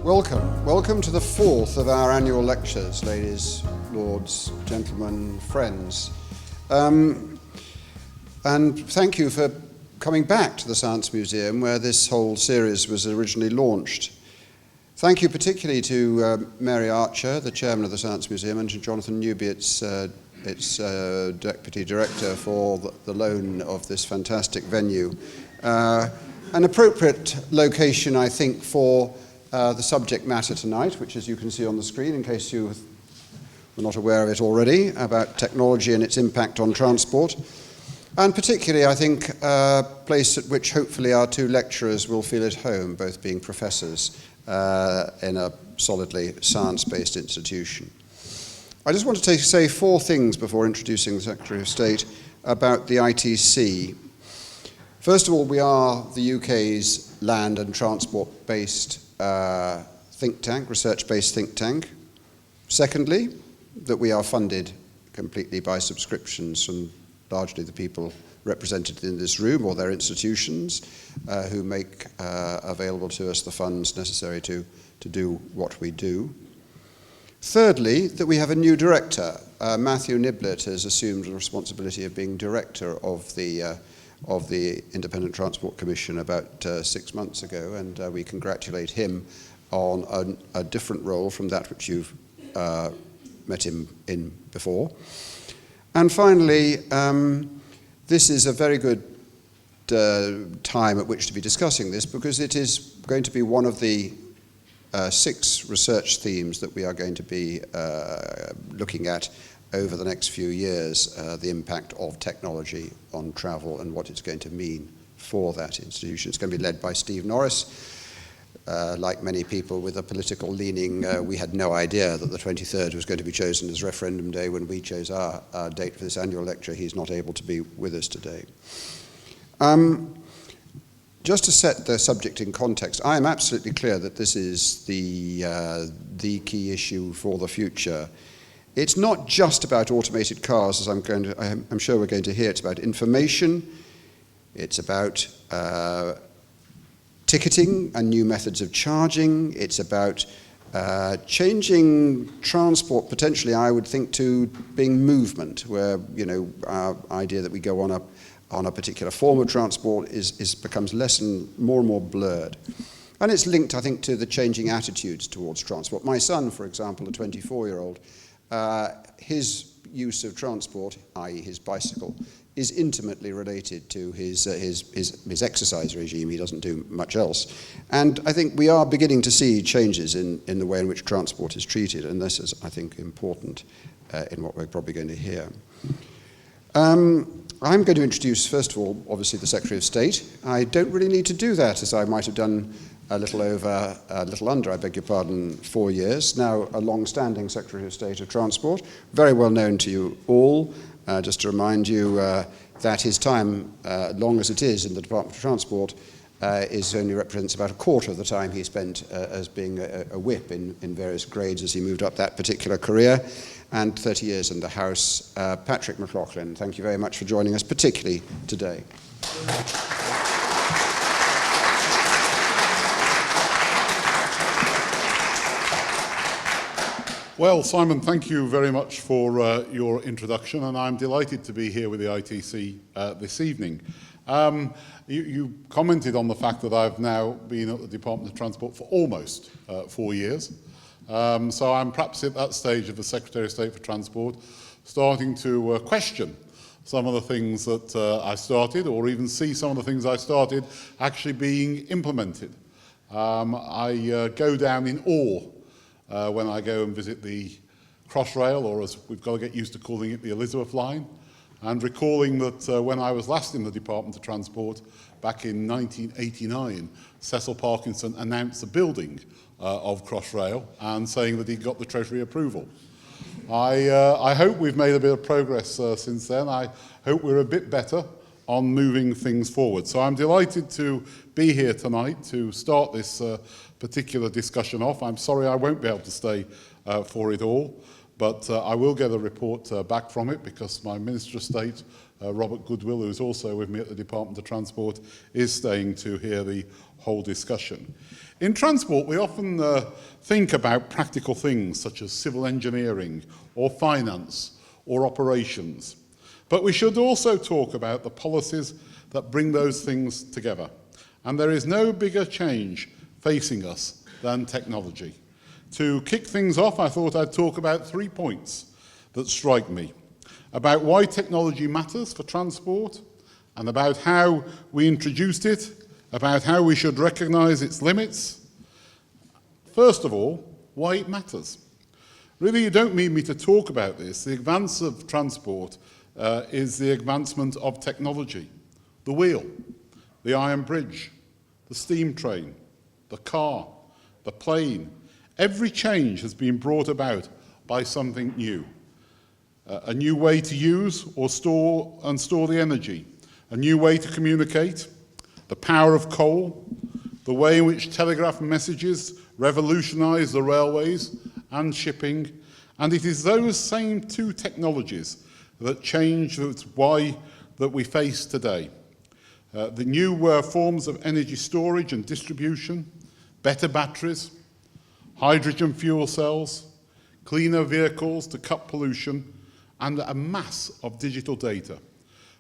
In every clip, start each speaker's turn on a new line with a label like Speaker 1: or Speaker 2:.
Speaker 1: Welcome to the fourth of our annual lectures, ladies, lords, gentlemen, friends. And thank you for coming back to the Science Museum where this whole series was originally launched. Thank you particularly to Mary Archer, the chairman of the Science Museum, and to Jonathan Newby, its deputy director, for the loan of this fantastic venue. An appropriate location, I think, for the subject matter tonight, which, as you can see on the screen, in case you were not aware of it already, about technology and its impact on transport. And particularly, I think, a place at which hopefully our two lecturers will feel at home, both being professors in a solidly science-based institution. I just want to say four things before introducing the Secretary of State about the ITC. First of all, we are the UK's land and transport-based think tank, research-based think tank. Secondly, that we are funded completely by subscriptions from largely the people represented in this room or their institutions who make available to us the funds necessary to do what we do. Thirdly, that we have a new director. Matthew Niblett has assumed the responsibility of being director of the Independent Transport Commission about 6 months ago, and we congratulate him on a different role from that which you've met him in before. And finally, this is a very good time at which to be discussing this, because it is going to be one of the 6 research themes that we are going to be looking at over the next few years, the impact of technology on travel and what it's going to mean for that institution. It's going to be led by Steve Norris. Like many people with a political leaning, we had no idea that the 23rd was going to be chosen as referendum day when we chose our date for this annual lecture. He's not able to be with us today. Just to set the subject in context, I am absolutely clear that this is the key issue for the future. It's not just about automated cars, as I'm sure we're going to hear. It's about information. It's about ticketing and new methods of charging. It's about changing transport, potentially, I would think, to being movement, where, our idea that we go on a particular form of transport becomes less and more blurred. And it's linked, I think, to the changing attitudes towards transport. My son, for example, a 24-year-old, his use of transport, i.e. his bicycle, is intimately related to his exercise regime. He doesn't do much else. And I think we are beginning to see changes in the way in which transport is treated, and this is, I think, important in what we're probably going to hear. I'm going to introduce, first of all, obviously, the Secretary of State. I don't really need to do that, as I might have done a little under, I beg your pardon, 4 years. Now a long-standing Secretary of State of Transport, very well known to you all. Just to remind you that his time, long as it is in the Department of Transport, only represents about a quarter of the time he spent as being a whip in various grades as he moved up that particular career, and 30 years in the House. Patrick McLoughlin, thank you very much for joining us, particularly today.
Speaker 2: Well, Simon, thank you very much for your introduction, and I'm delighted to be here with the ITC this evening. You commented on the fact that I've now been at the Department of Transport for almost 4 years. So I'm perhaps at that stage of the Secretary of State for Transport, starting to question some of the things that I started, or even see some of the things I started actually being implemented. I go down in awe when I go and visit the Crossrail, or as we've got to get used to calling it, the Elizabeth line, and recalling that when I was last in the Department of Transport back in 1989, Cecil Parkinson announced the building of Crossrail and saying that he'd got the Treasury approval. I hope we've made a bit of progress since then. I hope we're a bit better on moving things forward. So I'm delighted to be here tonight to start this particular discussion off. I'm sorry I won't be able to stay for it all, but I will get a report back from it, because my Minister of State Robert Goodwill, who is also with me at the Department of Transport, is staying to hear the whole discussion. In transport, we often think about practical things such as civil engineering or finance or operations. But we should also talk about the policies that bring those things together. And there is no bigger change facing us than technology. To kick things off, I thought I'd talk about 3 points that strike me. About why technology matters for transport, and about how we introduced it, about how we should recognise its limits. First of all, why it matters. Really, you don't need me to talk about this. The advance of transport is the advancement of technology. The wheel, the iron bridge, the steam train, the car, the plane. Every change has been brought about by something new. A new way to use or store the energy, a new way to communicate, the power of coal, the way in which telegraph messages revolutionised the railways and shipping, and it is those same two technologies that change why that we face today. The new forms of energy storage and distribution, better batteries, hydrogen fuel cells, cleaner vehicles to cut pollution, and a mass of digital data.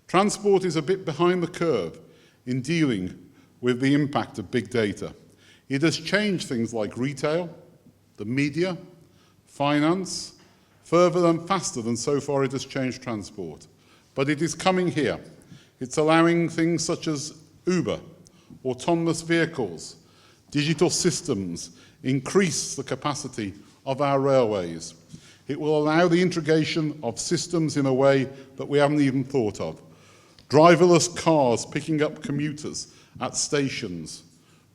Speaker 2: Transport is a bit behind the curve in dealing with the impact of big data. It has changed things like retail, the media, finance, further and faster than so far it has changed transport. But it is coming here. It's allowing things such as Uber, autonomous vehicles, digital systems, increase the capacity of our railways. It will allow the integration of systems in a way that we haven't even thought of. Driverless cars picking up commuters at stations,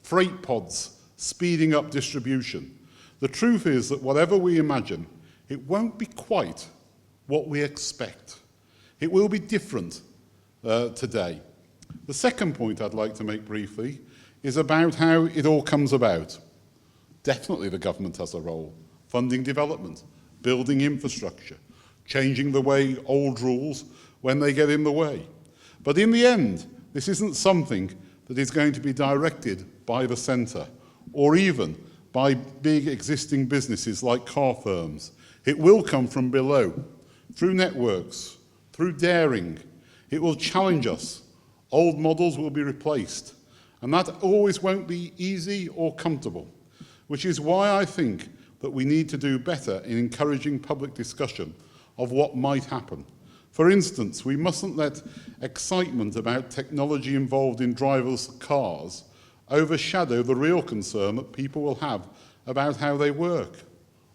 Speaker 2: freight pods speeding up distribution. The truth is that whatever we imagine, it won't be quite what we expect. It will be different today. The second point I'd like to make briefly is about how it all comes about. Definitely the government has a role. Funding development, building infrastructure, changing the way old rules when they get in the way. But in the end, this isn't something that is going to be directed by the centre or even by big existing businesses like car firms. It will come from below, through networks, through daring. It will challenge us. Old models will be replaced. And that always won't be easy or comfortable, which is why I think that we need to do better in encouraging public discussion of what might happen. For instance, we mustn't let excitement about technology involved in driverless cars overshadow the real concern that people will have about how they work.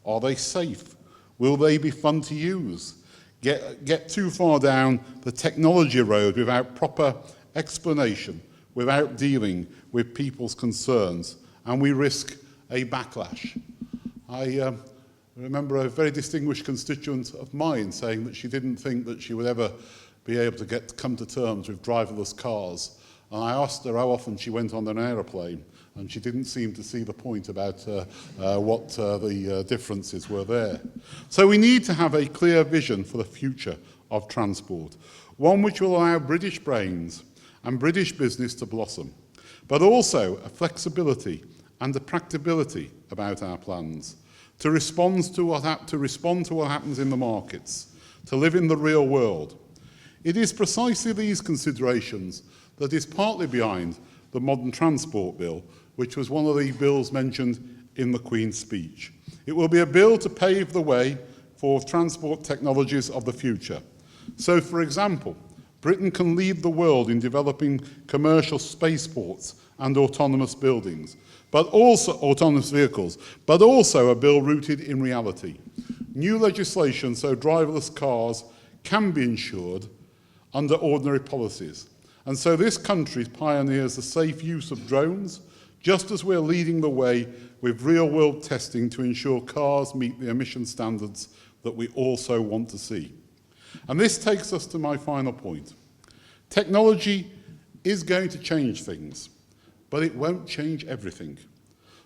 Speaker 2: Are they safe? Will they be fun to use? Get too far down the technology road without proper explanation, without dealing with people's concerns, and we risk a backlash. I remember a very distinguished constituent of mine saying that she didn't think that she would ever be able to come to terms with driverless cars. And I asked her how often she went on an aeroplane, and she didn't seem to see the point about what the differences were there. So we need to have a clear vision for the future of transport, one which will allow British brains and British business to blossom, but also a flexibility and a practicability about our plans, to respond to what happens in the markets, to live in the real world. It is precisely these considerations that is partly behind the Modern Transport Bill, which was one of the bills mentioned in the Queen's speech. It will be a bill to pave the way for transport technologies of the future. So, for example, Britain can lead the world in developing commercial spaceports and autonomous buildings, but also autonomous vehicles, but also a bill rooted in reality. New legislation so driverless cars can be insured under ordinary policies. And so this country pioneers the safe use of drones, just as we're leading the way with real-world testing to ensure cars meet the emission standards that we also want to see. And this takes us to my final point. Technology is going to change things, but it won't change everything.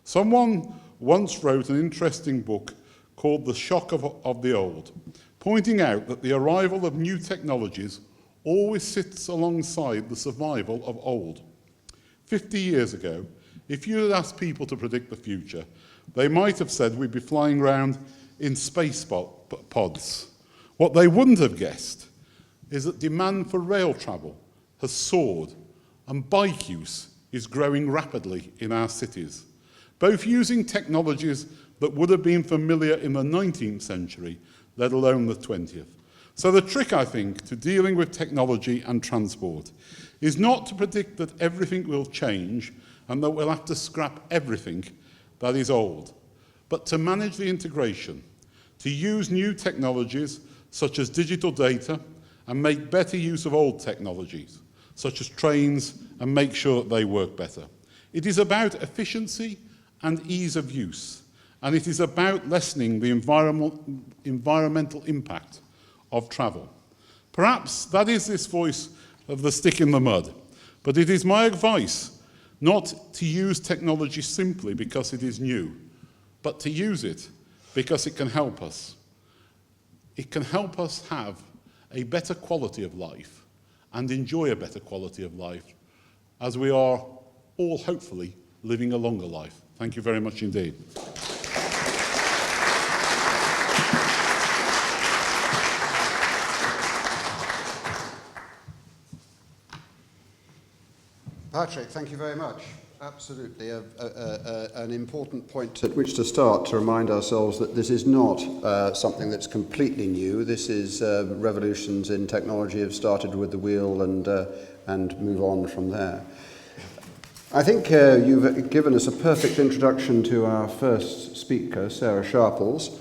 Speaker 2: Someone once wrote an interesting book called The Shock of the Old, pointing out that the arrival of new technologies always sits alongside the survival of old. 50 years ago, if you had asked people to predict the future, they might have said we'd be flying around in space pods. What they wouldn't have guessed is that demand for rail travel has soared and bike use is growing rapidly in our cities, both using technologies that would have been familiar in the 19th century, let alone the 20th. So the trick, I think, to dealing with technology and transport is not to predict that everything will change and that we'll have to scrap everything that is old, but to manage the integration, to use new technologies such as digital data and make better use of old technologies, such as trains, and make sure that they work better. It is about efficiency and ease of use, and it is about lessening the environmental impact of travel. Perhaps that is this voice of the stick in the mud, but it is my advice not to use technology simply because it is new, but to use it because it can help us. It can help us have a better quality of life and enjoy a better quality of life as we are all hopefully living a longer life. Thank you very much indeed.
Speaker 1: Patrick, thank you very much. Absolutely, an important point at which to start to remind ourselves that this is not something that's completely new. This is revolutions in technology have started with the wheel and move on from there. I think you've given us a perfect introduction to our first speaker, Sarah Sharples,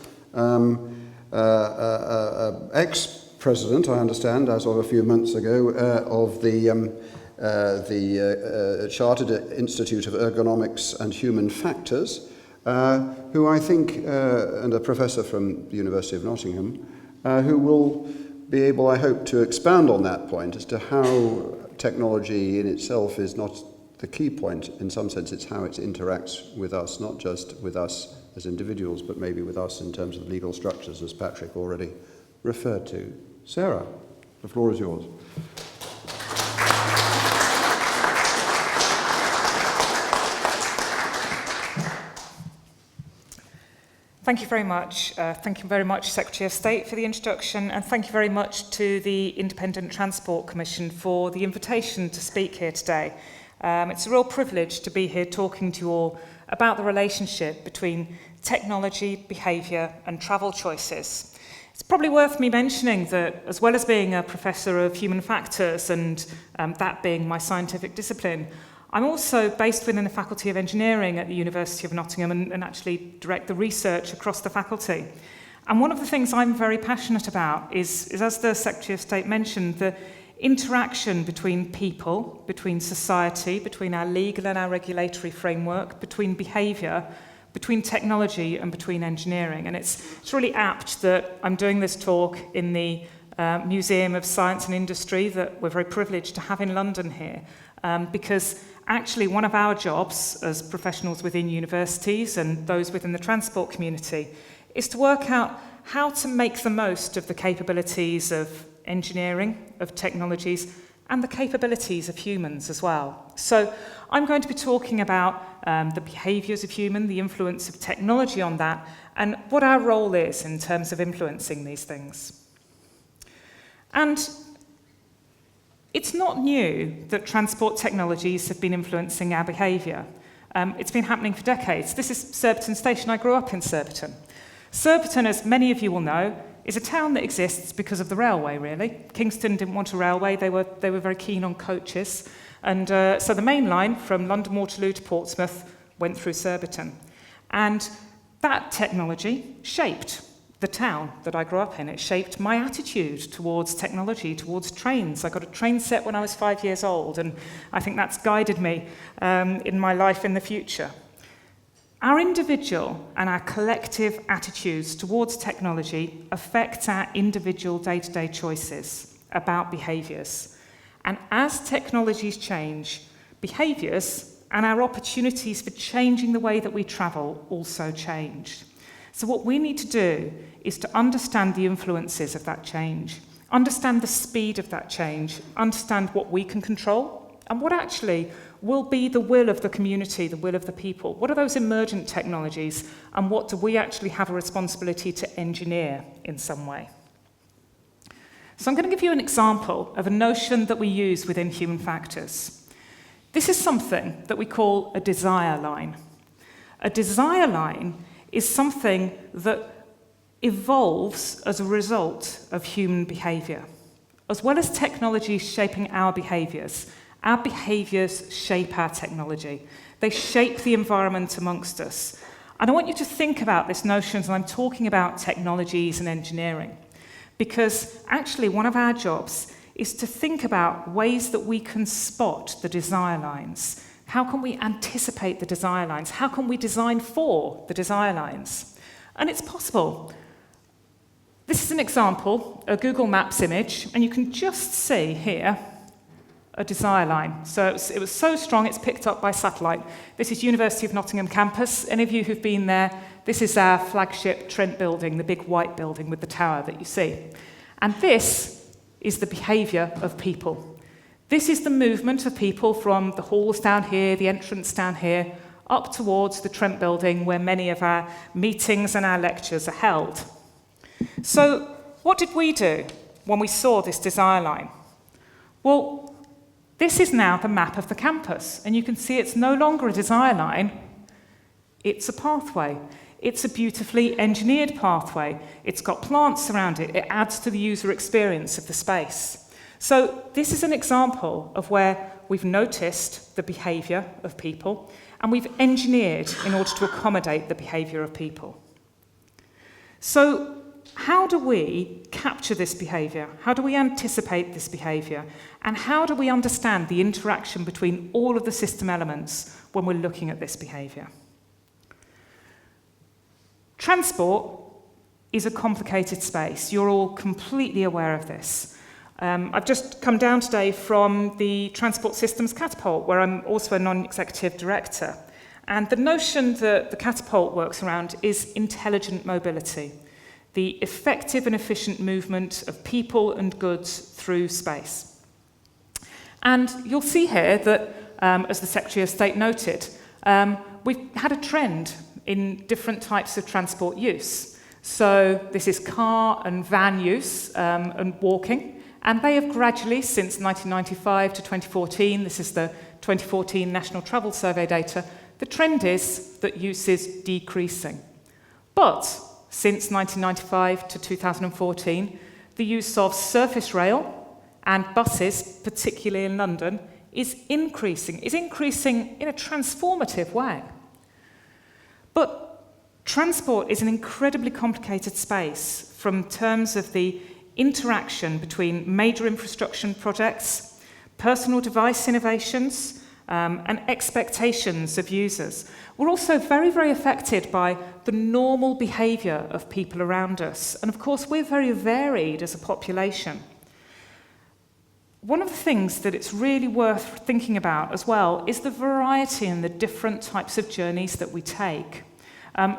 Speaker 1: ex-president, I understand, as of a few months ago, of the Chartered Institute of Ergonomics and Human Factors, who I think, and a professor from the University of Nottingham, who will be able, I hope, to expound on that point as to how technology in itself is not the key point. In some sense, it's how it interacts with us, not just with us as individuals, but maybe with us in terms of legal structures, as Patrick already referred to. Sarah, the floor is yours.
Speaker 3: Thank you very much. Thank you very much, Secretary of State, for the introduction, and thank you very much to the Independent Transport Commission for the invitation to speak here today. It's a real privilege to be here talking to you all about the relationship between technology, behaviour and travel choices. It's probably worth me mentioning that, as well as being a Professor of Human Factors and that being my scientific discipline, I'm also based within the Faculty of Engineering at the University of Nottingham and actually direct the research across the faculty. And one of the things I'm very passionate about is, as the Secretary of State mentioned, the interaction between people, between society, between our legal and our regulatory framework, between behaviour, between technology and between engineering. And it's really apt that I'm doing this talk in the Museum of Science and Industry that we're very privileged to have in London here, because actually one of our jobs as professionals within universities and those within the transport community is to work out how to make the most of the capabilities of engineering, of technologies, and the capabilities of humans as well. So I'm going to be talking about the behaviours of human, the influence of technology on that, and what our role is in terms of influencing these things. And it's not new that transport technologies have been influencing our behaviour. It's been happening for decades. This is Surbiton Station. I grew up in Surbiton. Surbiton, as many of you will know, is a town that exists because of the railway, really. Kingston didn't want a railway. They were very keen on coaches. And so the main line from London Waterloo to Portsmouth went through Surbiton. And that technology shaped the town that I grew up in. It shaped my attitude towards technology, towards trains. I got a train set when I was 5 years old, and I think that's guided me in my life in the future. Our individual and our collective attitudes towards technology affect our individual day-to-day choices about behaviours. And as technologies change, behaviours and our opportunities for changing the way that we travel also change. So what we need to do is to understand the influences of that change understand the speed of that change, understand what we can control, and what actually will be the will of the community, the will of the people. What are those emergent technologies, and what do we actually have a responsibility to engineer in some way? So I'm going to give you an example of a notion that we use within human factors. This is something that we call a desire line. A desire line is something that evolves as a result of human behaviour. As well as technology shaping our behaviours shape our technology. They shape the environment amongst us. And I want you to think about this notion as I'm talking about technologies and engineering, because actually one of our jobs is to think about ways that we can spot the desire lines. How can we anticipate the desire lines? How can we design for the desire lines? And it's possible. This is an example, a Google Maps image, and you can just see here a desire line. So it was so strong it's picked up by satellite. This is University of Nottingham campus. Any of you who've been there, this is our flagship Trent building, the big white building with the tower that you see. And this is the behaviour of people. This is the movement of people from the halls down here, the entrance down here, up towards the Trent building where many of our meetings and our lectures are held. So what did we do when we saw this desire line? Well, this is now the map of the campus, and you can see it's no longer a desire line, it's a pathway. It's a beautifully engineered pathway. It's got plants around it. It adds to the user experience of the space. So this is an example of where we've noticed the behaviour of people, and we've engineered in order to accommodate the behaviour of people. So how do we capture this behaviour? How do we anticipate this behaviour? And how do we understand the interaction between all of the system elements when we're looking at this behaviour? Transport is a complicated space. You're all completely aware of this. I've just come down today from the Transport Systems Catapult, where I'm also a non-executive director. And the notion that the Catapult works around is intelligent mobility, the effective and efficient movement of people and goods through space. And you'll see here that, as the Secretary of State noted, we've had a trend in different types of transport use. So this is car and van use and walking, and they have gradually, since 1995 to 2014, this is the 2014 National Travel Survey data, the trend is that use is decreasing. But since 1995 to 2014, the use of surface rail and buses, particularly in London, is increasing in a transformative way. But transport is an incredibly complicated space from terms of the interaction between major infrastructure projects, personal device innovations, and expectations of users. We're also very, very affected by the normal behaviour of people around us. And of course, we're very varied as a population. One of the things that it's really worth thinking about as well is the variety and the different types of journeys that we take.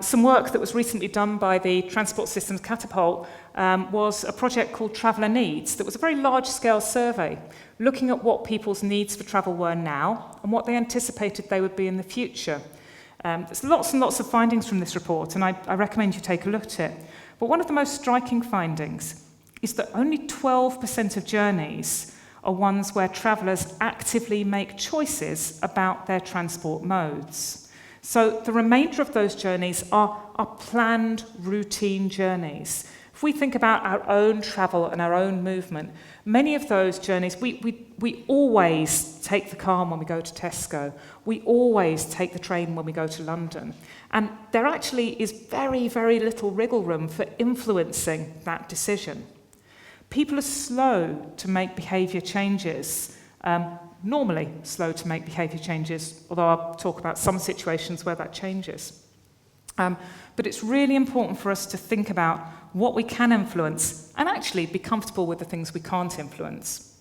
Speaker 3: Some work that was recently done by the Transport Systems Catapult was a project called Traveller Needs that was a very large-scale survey looking at what people's needs for travel were now and what they anticipated they would be in the future. There's lots and lots of findings from this report, and I recommend you take a look at it. But one of the most striking findings is that only 12% of journeys are ones where travellers actively make choices about their transport modes. So the remainder of those journeys are planned, routine journeys. If we think about our own travel and our own movement, many of those journeys, we always take the car when we go to Tesco. We always take the train when we go to London. And there actually is very, very little wriggle room for influencing that decision. People are slow to make behaviour changes, normally slow to make behaviour changes, although I'll talk about some situations where that changes. But it's really important for us to think about what we can influence and actually be comfortable with the things we can't influence.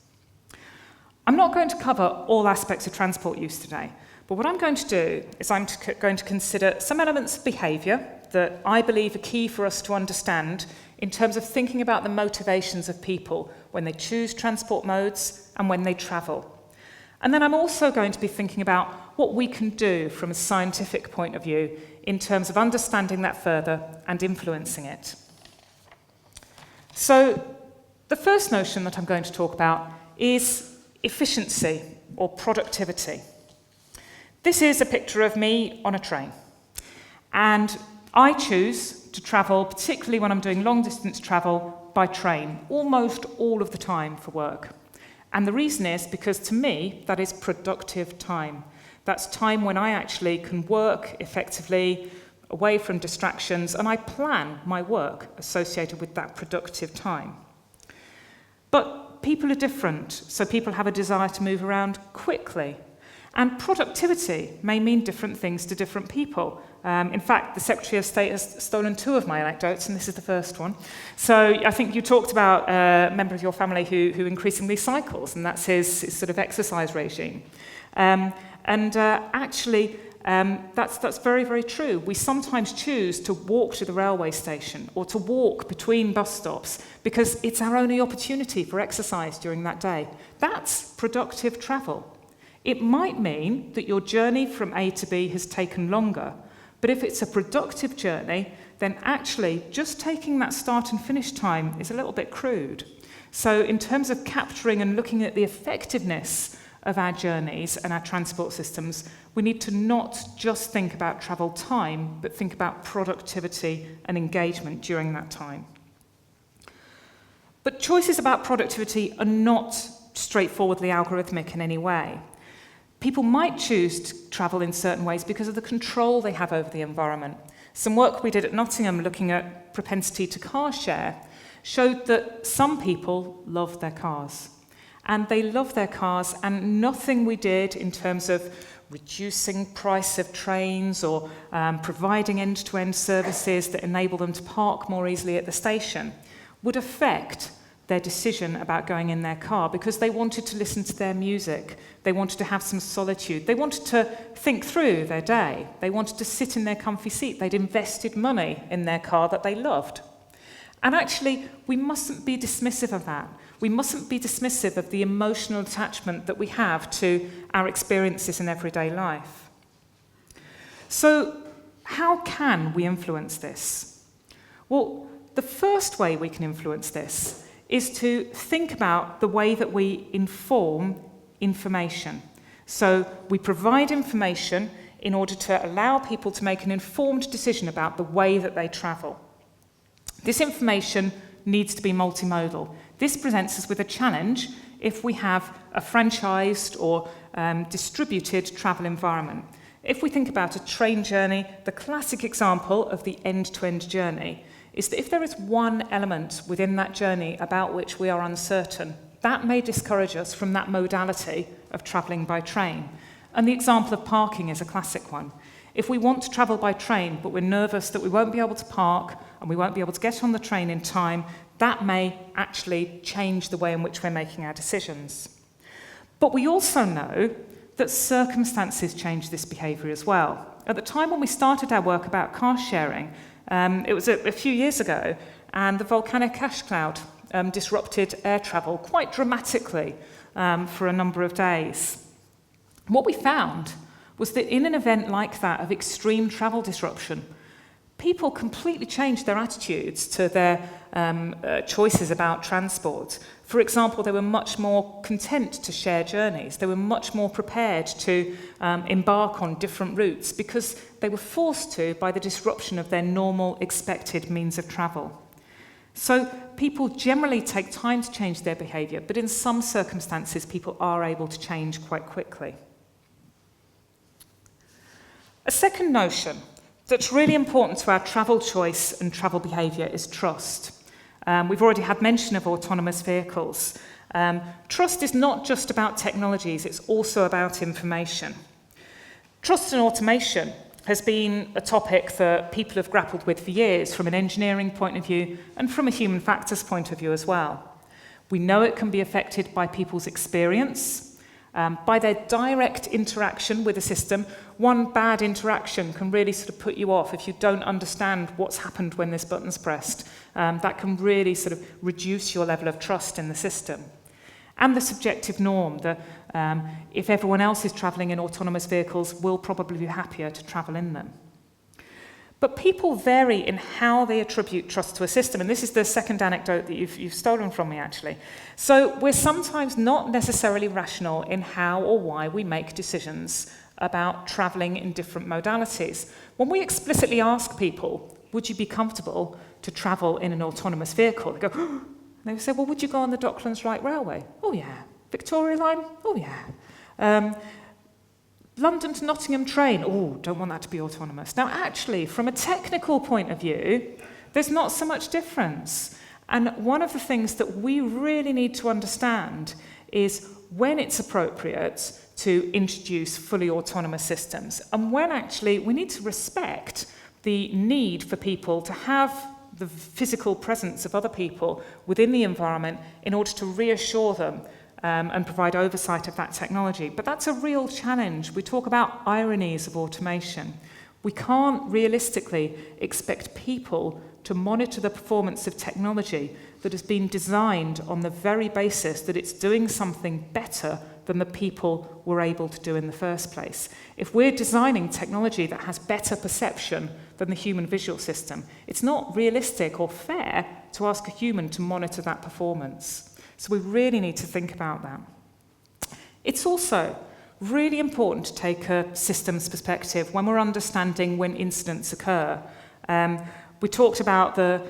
Speaker 3: I'm not going to cover all aspects of transport use today, but what I'm going to do is I'm going to consider some elements of behaviour that I believe are key for us to understand in terms of thinking about the motivations of people when they choose transport modes and when they travel. And then I'm also going to be thinking about what we can do from a scientific point of view in terms of understanding that further and influencing it. So the first notion that I'm going to talk about is efficiency or productivity. This is a picture of me on a train. And I choose to travel, particularly when I'm doing long distance travel, by train, almost all of the time for work. And the reason is because to me, that is productive time. That's time when I actually can work effectively, away from distractions, and I plan my work associated with that productive time. But people are different, so people have a desire to move around quickly. And productivity may mean different things to different people. In fact, the Secretary of State has stolen 2 of my anecdotes, and this is the first one. So I think you talked about a member of your family who increasingly cycles, and that's his sort of exercise regime. Actually, that's very, very true. We sometimes choose to walk to the railway station or to walk between bus stops because it's our only opportunity for exercise during that day. That's productive travel. It might mean that your journey from A to B has taken longer, but if it's a productive journey, then actually just taking that start and finish time is a little bit crude. So in terms of capturing and looking at the effectiveness of our journeys and our transport systems, we need to not just think about travel time, but think about productivity and engagement during that time. But choices about productivity are not straightforwardly algorithmic in any way. People might choose to travel in certain ways because of the control they have over the environment. Some work we did at Nottingham looking at propensity to car share showed that some people love their cars. And they love their cars, and nothing we did in terms of reducing price of trains or providing end-to-end services that enable them to park more easily at the station would affect their decision about going in their car, because they wanted to listen to their music, they wanted to have some solitude, they wanted to think through their day, they wanted to sit in their comfy seat, they'd invested money in their car that they loved. And actually, we mustn't be dismissive of that. We mustn't be dismissive of the emotional attachment that we have to our experiences in everyday life. So, how can we influence this? Well, the first way we can influence this is to think about the way that we inform information. So we provide information in order to allow people to make an informed decision about the way that they travel. This information needs to be multimodal. This presents us with a challenge if we have a franchised or distributed travel environment. If we think about a train journey, the classic example of the end-to-end journey is that if there is one element within that journey about which we are uncertain, that may discourage us from that modality of travelling by train. And the example of parking is a classic one. If we want to travel by train, but we're nervous that we won't be able to park and we won't be able to get on the train in time, that may actually change the way in which we're making our decisions. But we also know that circumstances change this behaviour as well. At the time when we started our work about car sharing, it was a few years ago, and the volcanic ash cloud disrupted air travel quite dramatically for a number of days. What we found was that in an event like that of extreme travel disruption, people completely changed their attitudes to their choices about transport. For example, they were much more content to share journeys. They were much more prepared to embark on different routes because they were forced to by the disruption of their normal expected means of travel. So people generally take time to change their behaviour, but in some circumstances people are able to change quite quickly. A second notion that's really important to our travel choice and travel behaviour is trust. We've already had mention of autonomous vehicles. Trust is not just about technologies, it's also about information. Trust and automation has been a topic that people have grappled with for years from an engineering point of view and from a human factors point of view as well. We know it can be affected by people's experience, By their direct interaction with the system, one bad interaction can really sort of put you off if you don't understand what's happened when this button's pressed. That can really sort of reduce your level of trust in the system. And the subjective norm, that if everyone else is travelling in autonomous vehicles, we'll probably be happier to travel in them. But people vary in how they attribute trust to a system, and this is the second anecdote that you've stolen from me, actually. So we're sometimes not necessarily rational in how or why we make decisions about travelling in different modalities. When we explicitly ask people, would you be comfortable to travel in an autonomous vehicle? They go, and they say, well, would you go on the Docklands Light Railway? Oh, yeah. Victoria Line? Oh, yeah. London to Nottingham train, oh, don't want that to be autonomous. Now, actually, from a technical point of view, there's not so much difference. And one of the things that we really need to understand is when it's appropriate to introduce fully autonomous systems, and when actually we need to respect the need for people to have the physical presence of other people within the environment in order to reassure them and provide oversight of that technology. But that's a real challenge. We talk about ironies of automation. We can't realistically expect people to monitor the performance of technology that has been designed on the very basis that it's doing something better than the people were able to do in the first place. If we're designing technology that has better perception than the human visual system, it's not realistic or fair to ask a human to monitor that performance. So we really need to think about that. It's also really important to take a systems perspective when we're understanding when incidents occur. We talked about the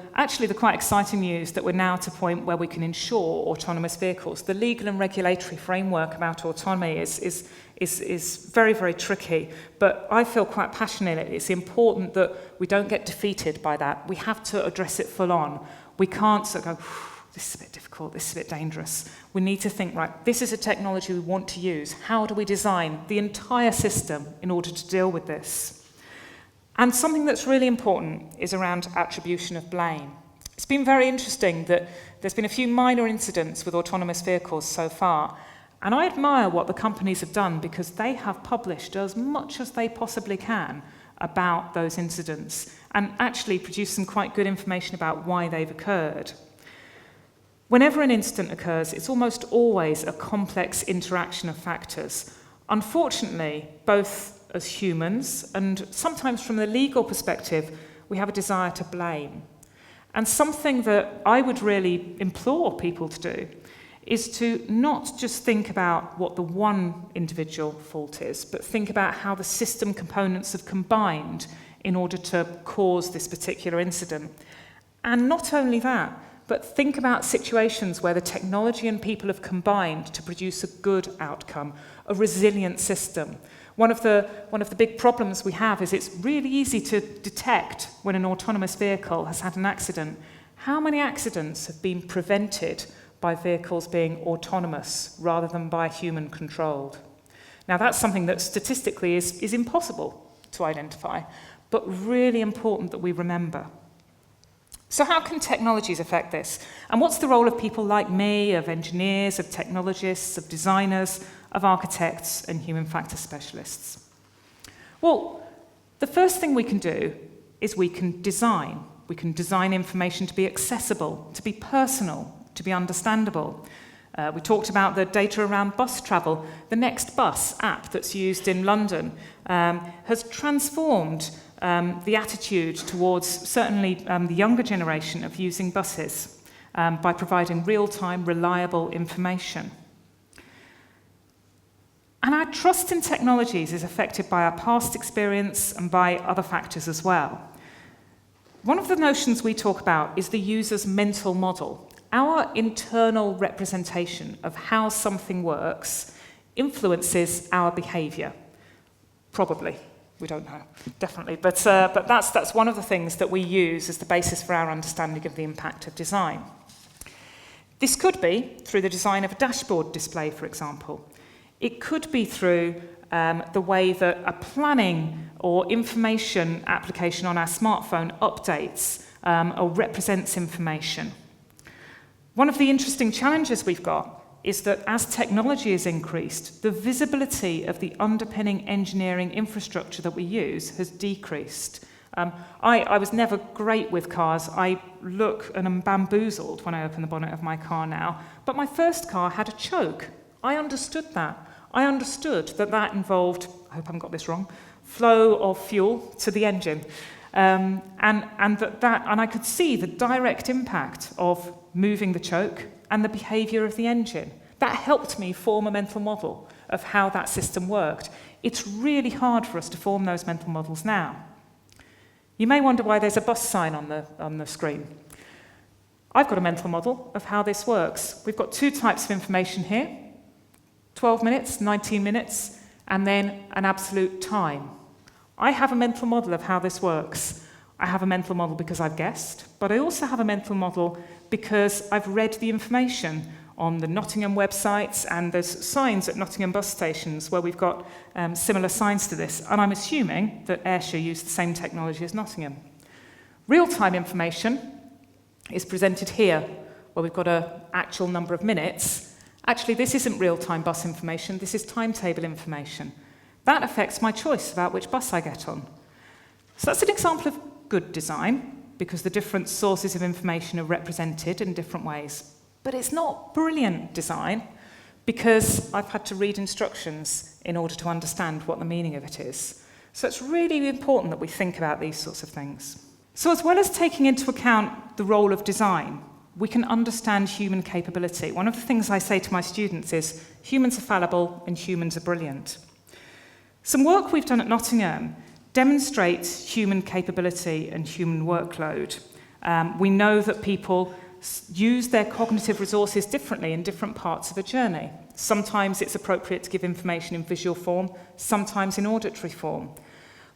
Speaker 3: quite exciting news that we're now at a point where we can insure autonomous vehicles. The legal and regulatory framework about autonomy is very, very tricky, but I feel quite passionate. It's important that we don't get defeated by that. We have to address it full on. We can't sort of go, this is a bit difficult, this is a bit dangerous. We need to think, right, this is a technology we want to use. How do we design the entire system in order to deal with this? And something that's really important is around attribution of blame. It's been very interesting that there's been a few minor incidents with autonomous vehicles so far, and I admire what the companies have done because they have published as much as they possibly can about those incidents and actually produced some quite good information about why they've occurred. Whenever an incident occurs, it's almost always a complex interaction of factors. Unfortunately, both as humans and sometimes from the legal perspective, we have a desire to blame. And something that I would really implore people to do is to not just think about what the one individual fault is, but think about how the system components have combined in order to cause this particular incident. And not only that, but think about situations where the technology and people have combined to produce a good outcome, a resilient system. One of the big problems we have is it's really easy to detect when an autonomous vehicle has had an accident. How many accidents have been prevented by vehicles being autonomous rather than by human controlled? Now that's something that statistically is impossible to identify, but really important that we remember. So how can technologies affect this? And what's the role of people like me, of engineers, of technologists, of designers, of architects and human factor specialists? Well, the first thing we can do is we can design. We can design information to be accessible, to be personal, to be understandable. We talked about the data around bus travel. The Next Bus app that's used in London has transformed the attitude towards certainly the younger generation of using buses by providing real-time, reliable information. And our trust in technologies is affected by our past experience and by other factors as well. One of the notions we talk about is the user's mental model. Our internal representation of how something works influences our behaviour. Probably. We don't know, definitely. But that's one of the things that we use as the basis for our understanding of the impact of design. This could be through the design of a dashboard display, for example. It could be through the way that a planning or information application on our smartphone updates or represents information. One of the interesting challenges we've got is that as technology has increased, the visibility of the underpinning engineering infrastructure that we use has decreased. I was never great with cars. I look and am bamboozled when I open the bonnet of my car now. But my first car had a choke. I understood that. I understood that that involved, I hope I haven't got this wrong, flow of fuel to the engine. And I could see the direct impact of moving the choke and the behaviour of the engine. That helped me form a mental model of how that system worked. It's really hard for us to form those mental models now. You may wonder why there's a bus sign on the screen. I've got a mental model of how this works. We've got two types of information here, 12 minutes, 19 minutes, and then an absolute time. I have a mental model of how this works. I have a mental model because I've guessed, but I also have a mental model because I've read the information on the Nottingham websites, and there's signs at Nottingham bus stations where we've got similar signs to this, and I'm assuming that Ayrshire used the same technology as Nottingham. Real-time information is presented here, where we've got an actual number of minutes. Actually, this isn't real-time bus information, this is timetable information. That affects my choice about which bus I get on. So that's an example of good design, because the different sources of information are represented in different ways. But it's not brilliant design, because I've had to read instructions in order to understand what the meaning of it is. So it's really important that we think about these sorts of things. So as well as taking into account the role of design, we can understand human capability. One of the things I say to my students is, humans are fallible and humans are brilliant. Some work we've done at Nottingham demonstrates human capability and human workload. We know that people use their cognitive resources differently in different parts of a journey. Sometimes it's appropriate to give information in visual form, sometimes in auditory form.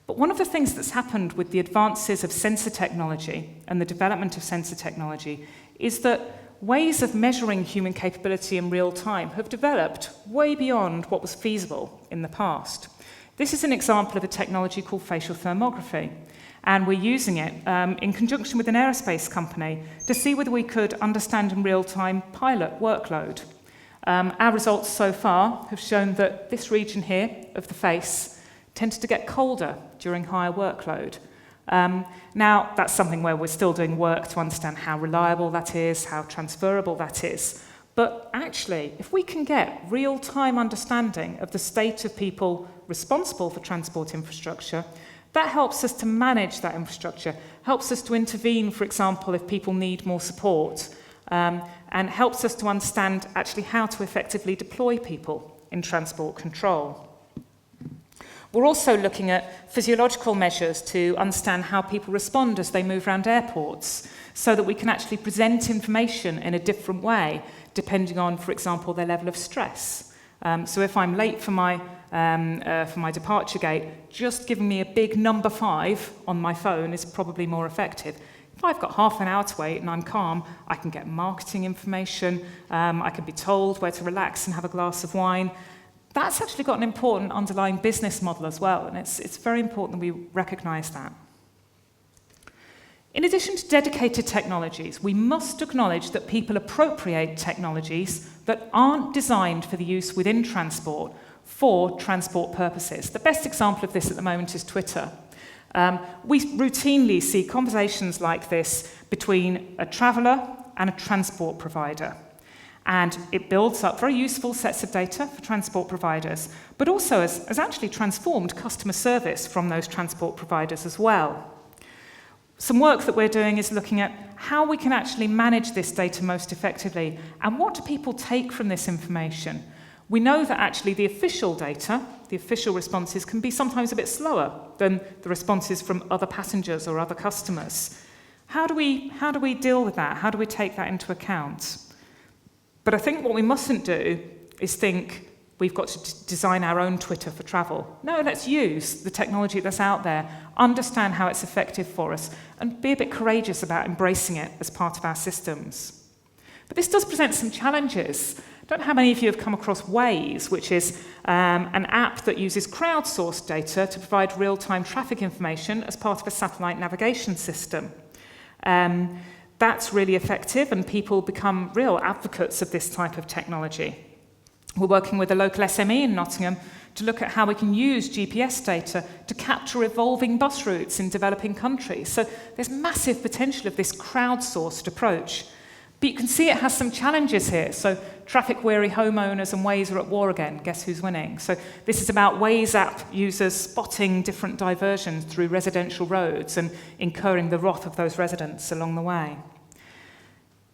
Speaker 3: But one of the things that's happened with the advances of sensor technology and the development of sensor technology is that ways of measuring human capability in real time have developed way beyond what was feasible in the past. This is an example of a technology called facial thermography. And we're using it in conjunction with an aerospace company to see whether we could understand in real time pilot workload. Our results so far have shown that this region here of the face tends to get colder during higher workload. Now, that's something where we're still doing work to understand how reliable that is, how transferable that is. But actually, if we can get real-time understanding of the state of people responsible for transport infrastructure, that helps us to manage that infrastructure, helps us to intervene, for example, if people need more support, and helps us to understand actually how to effectively deploy people in transport control. We're also looking at physiological measures to understand how people respond as they move around airports, so that we can actually present information in a different way, depending on, for example, their level of stress. So if I'm late for my departure gate, just giving me a big number 5 on my phone is probably more effective. If I've got half an hour to wait and I'm calm, I can get marketing information, I can be told where to relax and have a glass of wine. That's actually got an important underlying business model as well, and it's very important that we recognise that. In addition to dedicated technologies, we must acknowledge that people appropriate technologies that aren't designed for the use within transport for transport purposes. The best example of this at the moment is Twitter. We routinely see conversations like this between a traveller and a transport provider. And it builds up very useful sets of data for transport providers, but also has actually transformed customer service from those transport providers as well. Some work that we're doing is looking at how we can actually manage this data most effectively, and what do people take from this information. We know that actually the official data, the official responses, can be sometimes a bit slower than the responses from other passengers or other customers. How do we deal with that? How do we take that into account? But I think what we mustn't do is think we've got to design our own Twitter for travel. No, let's use the technology that's out there, understand how it's effective for us, and be a bit courageous about embracing it as part of our systems. But this does present some challenges. I don't know how many of you have come across Waze, which is an app that uses crowdsourced data to provide real-time traffic information as part of a satellite navigation system. that's really effective, and people become real advocates of this type of technology. We're working with a local SME in Nottingham to look at how we can use GPS data to capture evolving bus routes in developing countries. So there's massive potential of this crowdsourced approach. But you can see it has some challenges here. So traffic-weary homeowners and Waze are at war again. Guess who's winning? So this is about Waze app users spotting different diversions through residential roads and incurring the wrath of those residents along the way.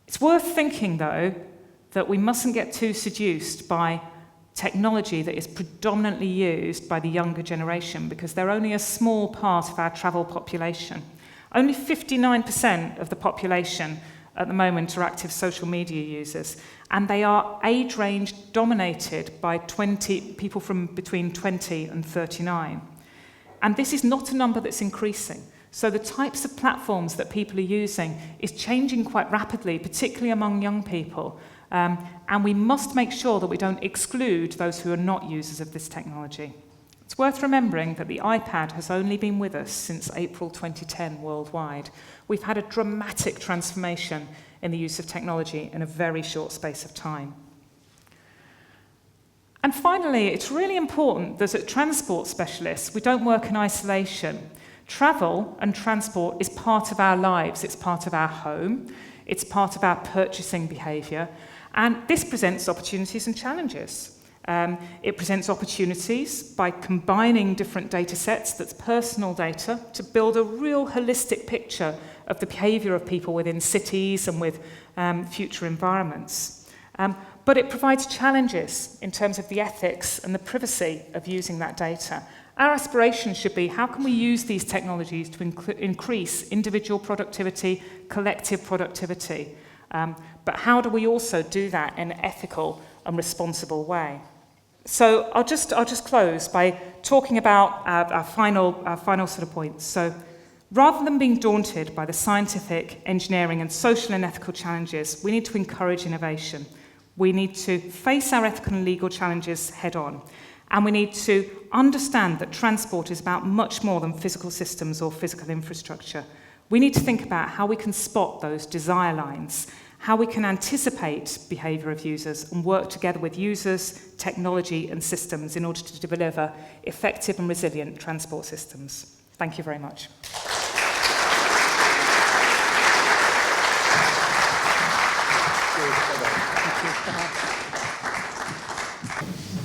Speaker 3: It's worth thinking, though, that we mustn't get too seduced by technology that is predominantly used by the younger generation, because they're only a small part of our travel population. Only 59% of the population at the moment are active social media users, and they are age range dominated by people from between 20 and 39. And this is not a number that's increasing. So the types of platforms that people are using is changing quite rapidly, particularly among young people. And we must make sure that we don't exclude those who are not users of this technology. It's worth remembering that the iPad has only been with us since April 2010 worldwide. We've had a dramatic transformation in the use of technology in a very short space of time. And finally, it's really important that as transport specialists, we don't work in isolation. Travel and transport is part of our lives. It's part of our home. It's part of our purchasing behaviour. And this presents opportunities and challenges. It presents opportunities by combining different data sets, that's personal data, to build a real holistic picture of the behaviour of people within cities and with future environments. But it provides challenges in terms of the ethics and the privacy of using that data. Our aspiration should be, how can we use these technologies to increase individual productivity, collective productivity? But how do we also do that in an ethical and responsible way? So I'll just close by talking about our final sort of points. So rather than being daunted by the scientific, engineering, and social and ethical challenges, we need to encourage innovation. We need to face our ethical and legal challenges head on. And we need to understand that transport is about much more than physical systems or physical infrastructure. We need to think about how we can spot those desire lines, how we can anticipate behaviour of users and work together with users, technology and systems in order to deliver effective and resilient transport systems. Thank you very much.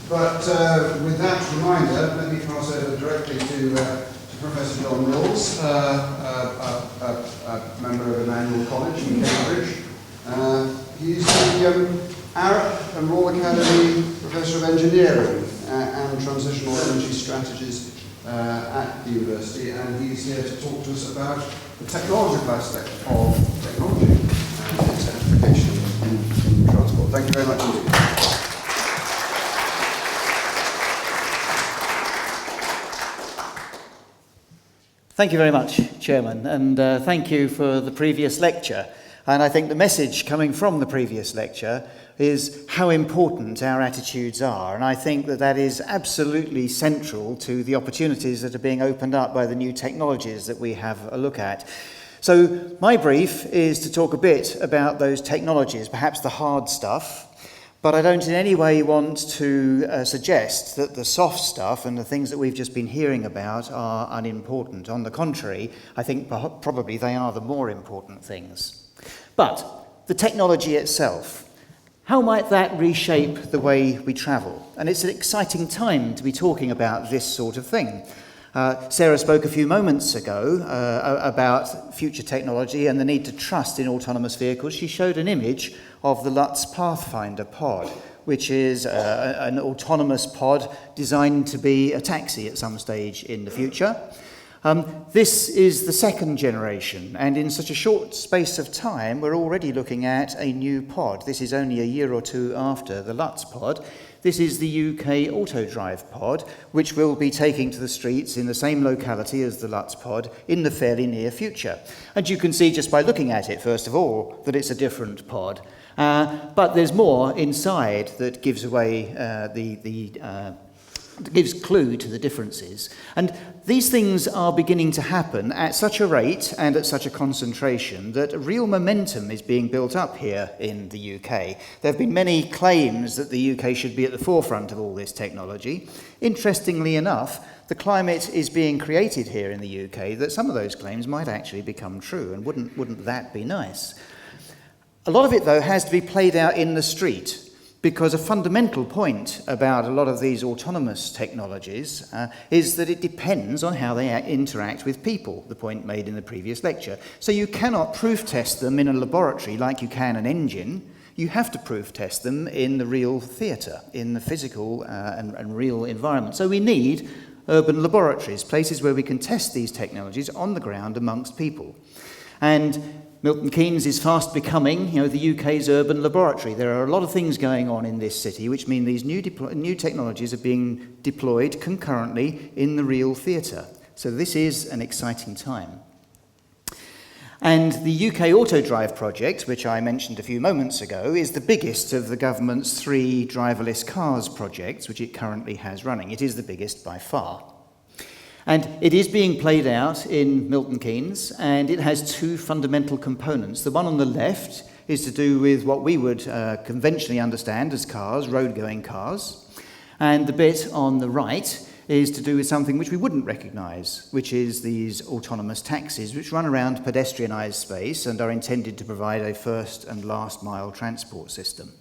Speaker 1: But with that reminder, let me pass over directly to Professor John Mills, a member of Emmanuel College in Cambridge. He's the Rt and Royal Academy Professor of Engineering and Transitional Energy Strategies at the University, and he's here to talk to us about the technological aspect of technology and its application in transport. Thank you very much indeed.
Speaker 4: Thank you very much, Chairman, and thank you for the previous lecture. And I think the message coming from the previous lecture is how important our attitudes are. And I think that that is absolutely central to the opportunities that are being opened up by the new technologies that we have a look at. So my brief is to talk a bit about those technologies, perhaps the hard stuff, but I don't in any way want to suggest that the soft stuff and the things that we've just been hearing about are unimportant. On the contrary, I think probably they are the more important things. But the technology itself, how might that reshape the way we travel? And it's an exciting time to be talking about this sort of thing. Sarah spoke a few moments ago about future technology and the need to trust in autonomous vehicles. She showed an image of the Lutz Pathfinder pod, which is an autonomous pod designed to be a taxi at some stage in the future. This is the second generation, and in such a short space of time, we're already looking at a new pod. This is only a year or two after the Lutz pod. This is the UK Autodrive pod, which will be taking to the streets in the same locality as the Lutz pod in the fairly near future. And you can see just by looking at it, first of all, that it's a different pod. But there's more inside that gives away gives clue to the differences. And these things are beginning to happen at such a rate and at such a concentration that real momentum is being built up here in the UK. There have been many claims that the UK should be at the forefront of all this technology. Interestingly enough, the climate is being created here in the UK that some of those claims might actually become true, and wouldn't that be nice? A lot of it, though, has to be played out in the street, because a fundamental point about a lot of these autonomous technologies is that it depends on how they interact with people, the point made in the previous lecture. So you cannot proof test them in a laboratory like you can an engine. You have to proof test them in the real theatre, in the physical and real environment. So we need urban laboratories, places where we can test these technologies on the ground amongst people. And Milton Keynes is fast becoming, the UK's urban laboratory. There are a lot of things going on in this city, which mean these new technologies are being deployed concurrently in the real theatre. So this is an exciting time. And the UK Autodrive project, which I mentioned a few moments ago, is the biggest of the government's 3 driverless cars projects, which it currently has running. It is the biggest by far. And it is being played out in Milton Keynes, and it has 2 fundamental components. The one on the left is to do with what we would conventionally understand as cars, road-going cars. And the bit on the right is to do with something which we wouldn't recognise, which is these autonomous taxis, which run around pedestrianised space and are intended to provide a first and last mile transport system.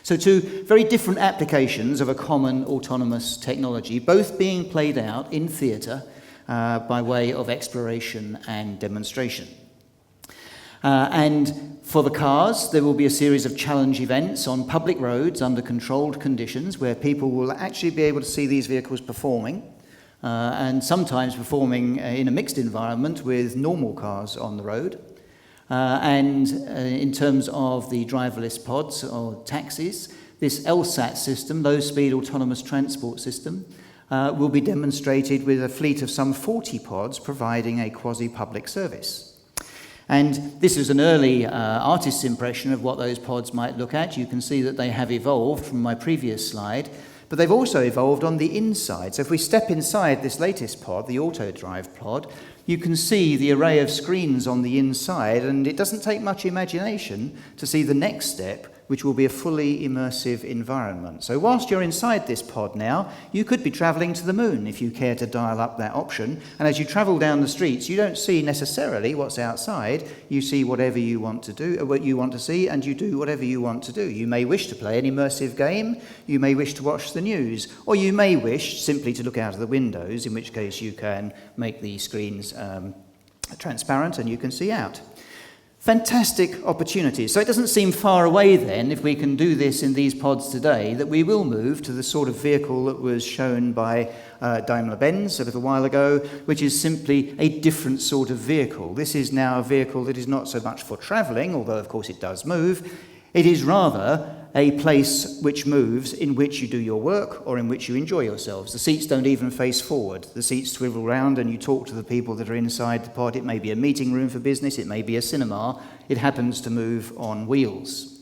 Speaker 4: So 2 very different applications of a common autonomous technology, both being played out in theatre by way of exploration and demonstration. And for the cars, there will be a series of challenge events on public roads under controlled conditions where people will actually be able to see these vehicles performing, and sometimes performing in a mixed environment with normal cars on the road. In terms of the driverless pods or taxis, this LSAT system, low-speed autonomous transport system, will be demonstrated with a fleet of some 40 pods providing a quasi-public service. And this is an early artist's impression of what those pods might look at. You can see that they have evolved from my previous slide, but they've also evolved on the inside. So if we step inside this latest pod, the Autodrive pod, you can see the array of screens on the inside, and it doesn't take much imagination to see the next step, which will be a fully immersive environment. So whilst you're inside this pod now, you could be travelling to the moon if you care to dial up that option. And as you travel down the streets, you don't see necessarily what's outside. You see whatever you want to do, what you want to see, and you do whatever you want to do. You may wish to play an immersive game, you may wish to watch the news, or you may wish simply to look out of the windows, in which case you can make the screens transparent and you can see out. Fantastic opportunities. So it doesn't seem far away then, if we can do this in these pods today, that we will move to the sort of vehicle that was shown by Daimler-Benz a little while ago, which is simply a different sort of vehicle. This is now a vehicle that is not so much for travelling, although of course it does move. It is rather a place which moves, in which you do your work or in which you enjoy yourselves. The seats don't even face forward. The seats swivel round and you talk to the people that are inside the pod. It may be a meeting room for business, it may be a cinema. It happens to move on wheels.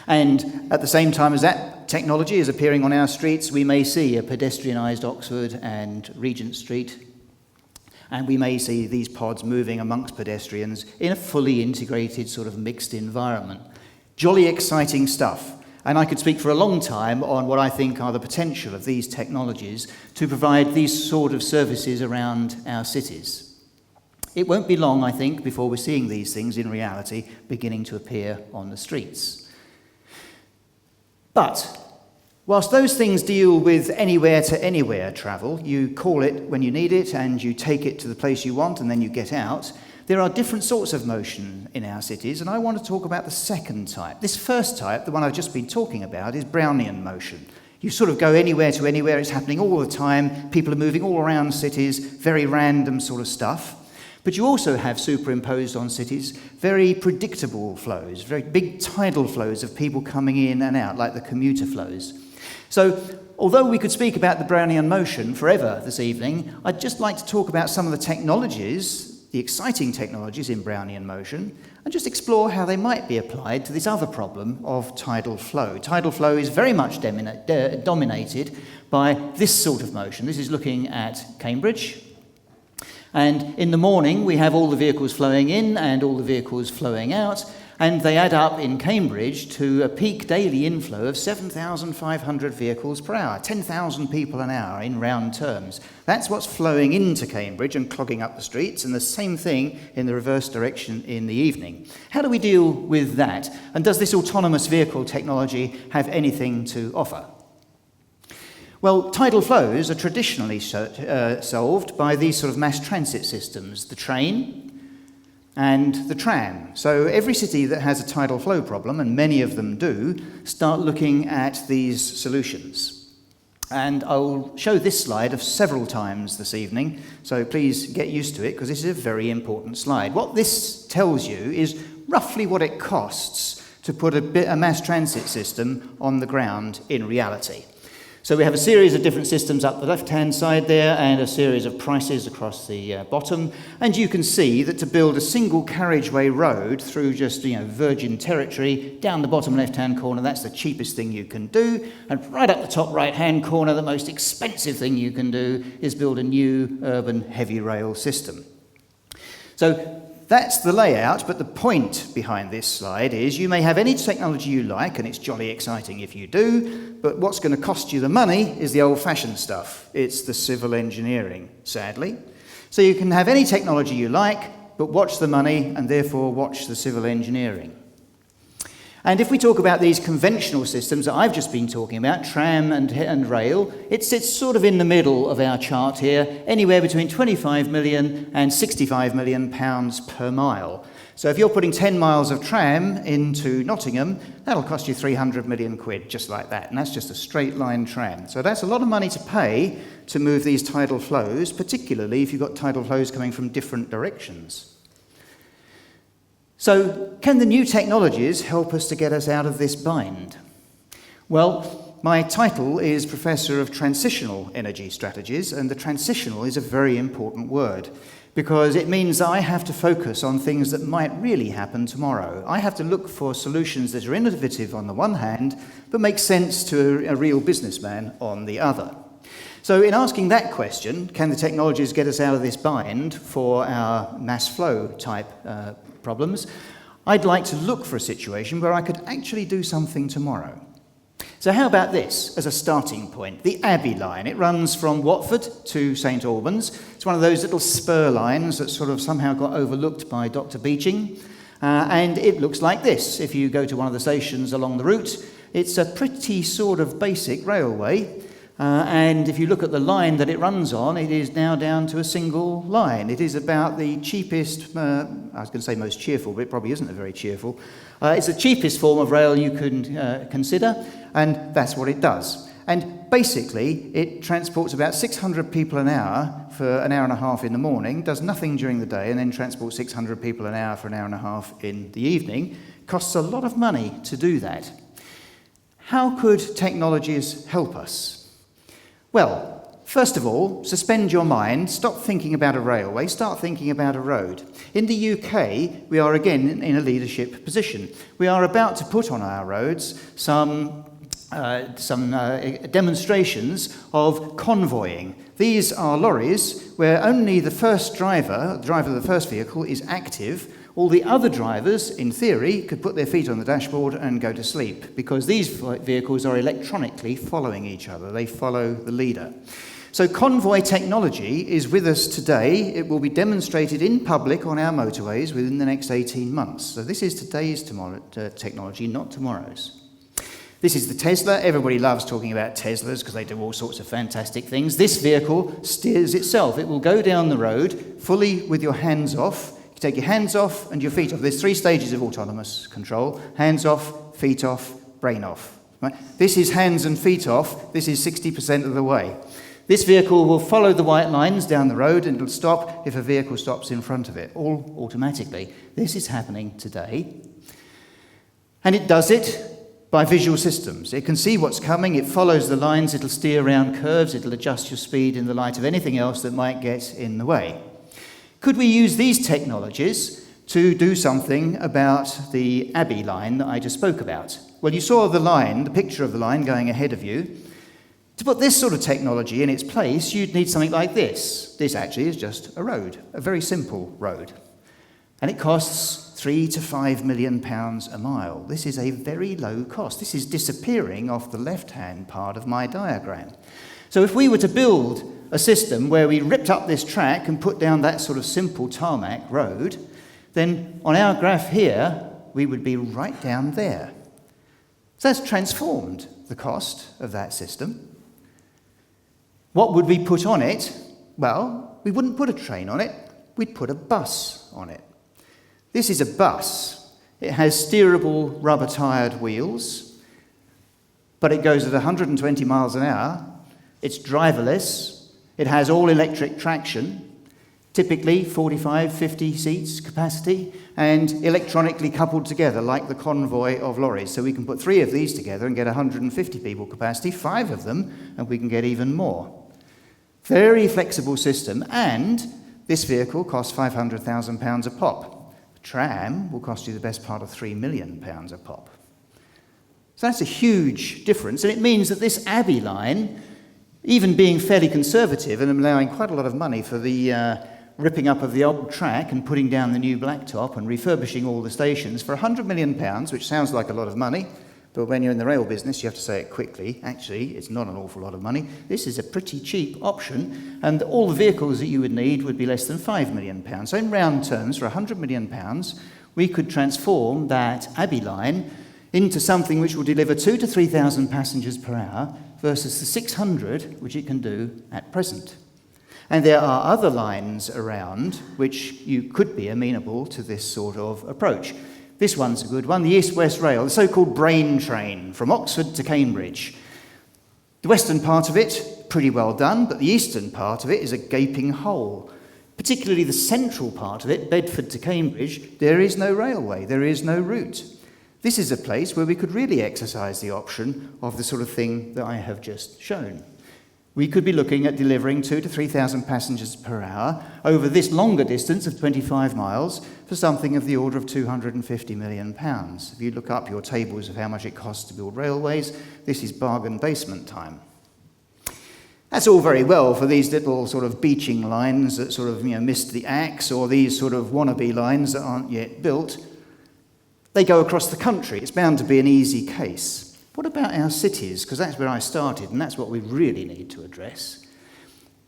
Speaker 4: And at the same time as that technology is appearing on our streets, we may see a pedestrianised Oxford and Regent Street, and we may see these pods moving amongst pedestrians in a fully integrated sort of mixed environment. Jolly exciting stuff. And I could speak for a long time on what I think are the potential of these technologies to provide these sort of services around our cities. It won't be long, I think, before we're seeing these things in reality beginning to appear on the streets. But whilst those things deal with anywhere-to-anywhere travel, you call it when you need it and you take it to the place you want and then you get out, there are different sorts of motion in our cities, and I want to talk about the second type. This first type, the one I've just been talking about, is Brownian motion. You sort of go anywhere to anywhere, it's happening all the time, people are moving all around cities, very random sort of stuff. But you also have superimposed on cities very predictable flows, very big tidal flows of people coming in and out, like the commuter flows. So, although we could speak about the Brownian motion forever this evening, I'd just like to talk about some of the technologies the exciting technologies in Brownian motion, and just explore how they might be applied to this other problem of tidal flow. Tidal flow is very much dominated by this sort of motion. This is looking at Cambridge. And in the morning, we have all the vehicles flowing in and all the vehicles flowing out, and they add up in Cambridge to a peak daily inflow of 7,500 vehicles per hour, 10,000 people an hour in round terms. That's what's flowing into Cambridge and clogging up the streets, and the same thing in the reverse direction in the evening. How do we deal with that? And does this autonomous vehicle technology have anything to offer? Well, tidal flows are traditionally solved by these sort of mass transit systems, the train and the tram. So every city that has a tidal flow problem, and many of them do, start looking at these solutions. And I'll show this slide several times this evening, so please get used to it, because this is a very important slide. What this tells you is roughly what it costs to put a mass transit system on the ground in reality. So we have a series of different systems up the left-hand side there and a series of prices across the bottom. And you can see that to build a single carriageway road through just virgin territory down the bottom left-hand corner, that's the cheapest thing you can do. And right up the top right-hand corner, the most expensive thing you can do is build a new urban heavy rail system. So that's the layout, but the point behind this slide is you may have any technology you like, and it's jolly exciting if you do, but what's going to cost you the money is the old-fashioned stuff. It's the civil engineering, sadly. So you can have any technology you like, but watch the money, and therefore watch the civil engineering. And if we talk about these conventional systems that I've just been talking about, tram and rail, it sits sort of in the middle of our chart here, anywhere between 25 million and 65 million pounds per mile. So if you're putting 10 miles of tram into Nottingham, that'll cost you 300 million quid, just like that. And that's just a straight line tram. So that's a lot of money to pay to move these tidal flows, particularly if you've got tidal flows coming from different directions. So, can the new technologies help us to get us out of this bind? Well, my title is Professor of Transitional Energy Strategies, and the transitional is a very important word because it means I have to focus on things that might really happen tomorrow. I have to look for solutions that are innovative on the one hand, but make sense to a real businessman on the other. So in asking that question, can the technologies get us out of this bind for our mass flow type problems, I'd like to look for a situation where I could actually do something tomorrow. So how about this as a starting point? The Abbey line. It runs from Watford to St Albans. It's one of those little spur lines that sort of somehow got overlooked by Dr. Beeching. And it looks like this. If you go to one of the stations along the route, it's a pretty sort of basic railway. And if you look at the line that it runs on, it is now down to a single line. It is about the cheapest, I was going to say most cheerful, but it probably isn't a very cheerful. It's the cheapest form of rail you can consider, and that's what it does. And basically, it transports about 600 people an hour for an hour and a half in the morning, does nothing during the day, and then transports 600 people an hour for an hour and a half in the evening. It costs a lot of money to do that. How could technologies help us? Well, first of all, suspend your mind, stop thinking about a railway, start thinking about a road. In the UK, we are again in a leadership position. We are about to put on our roads some demonstrations of convoying. These are lorries where only the first driver, the driver of the first vehicle, is active. All the other drivers, in theory, could put their feet on the dashboard and go to sleep because these vehicles are electronically following each other. They follow the leader. So convoy technology is with us today. It will be demonstrated in public on our motorways within the next 18 months. So this is today's technology, not tomorrow's. This is the Tesla. Everybody loves talking about Teslas because they do all sorts of fantastic things. This vehicle steers itself. It will go down the road fully with your hands off. You take your hands off and your feet off. There's 3 stages of autonomous control. Hands off, feet off, brain off. Right? This is hands and feet off. This is 60% of the way. This vehicle will follow the white lines down the road and it'll stop if a vehicle stops in front of it, all automatically. This is happening today. And it does it by visual systems. It can see what's coming, it follows the lines, it'll steer around curves, it'll adjust your speed in the light of anything else that might get in the way. Could we use these technologies to do something about the Abbey line that I just spoke about? Well, you saw the line, the picture of the line going ahead of you. To put this sort of technology in its place, you'd need something like this. This actually is just a road, a very simple road. And it costs £3 to £5 million a mile. This is a very low cost. This is disappearing off the left-hand part of my diagram. So if we were to build a system where we ripped up this track and put down that sort of simple tarmac road, then on our graph here, we would be right down there. So that's transformed the cost of that system. What would we put on it? Well, we wouldn't put a train on it, we'd put a bus on it. This is a bus. It has steerable rubber-tired wheels, but it goes at 120 miles an hour. It's driverless. It has all-electric traction, typically 45, 50 seats capacity, and electronically coupled together like the convoy of lorries. So we can put 3 of these together and get 150 people capacity, 5 of them, and we can get even more. Very flexible system, and this vehicle costs £500,000 a pop. A tram will cost you the best part of £3 million a pop. So that's a huge difference, and it means that this Abbey line, even being fairly conservative and allowing quite a lot of money for the ripping up of the old track and putting down the new blacktop and refurbishing all the stations for £100 million, which sounds like a lot of money, but when you're in the rail business, you have to say it quickly. Actually, it's not an awful lot of money. This is a pretty cheap option, and all the vehicles that you would need would be less than £5 million. So in round terms, for £100 million, we could transform that Abbey line into something which will deliver 2,000 to 3,000 passengers per hour versus the 600 which it can do at present. And there are other lines around which you could be amenable to this sort of approach. This one's a good one, the East-West Rail, the so-called brain train from Oxford to Cambridge. The western part of it, pretty well done, but the eastern part of it is a gaping hole. Particularly the central part of it, Bedford to Cambridge, there is no railway, there is no route. This is a place where we could really exercise the option of the sort of thing that I have just shown. We could be looking at delivering 2,000 to 3,000 passengers per hour over this longer distance of 25 miles for something of the order of £250 million. If you look up your tables of how much it costs to build railways, this is bargain basement time. That's all very well for these little sort of beaching lines that sort of missed the axe, or these sort of wannabe lines that aren't yet built. They go across the country. It's bound to be an easy case. What about our cities? Because that's where I started, and that's what we really need to address.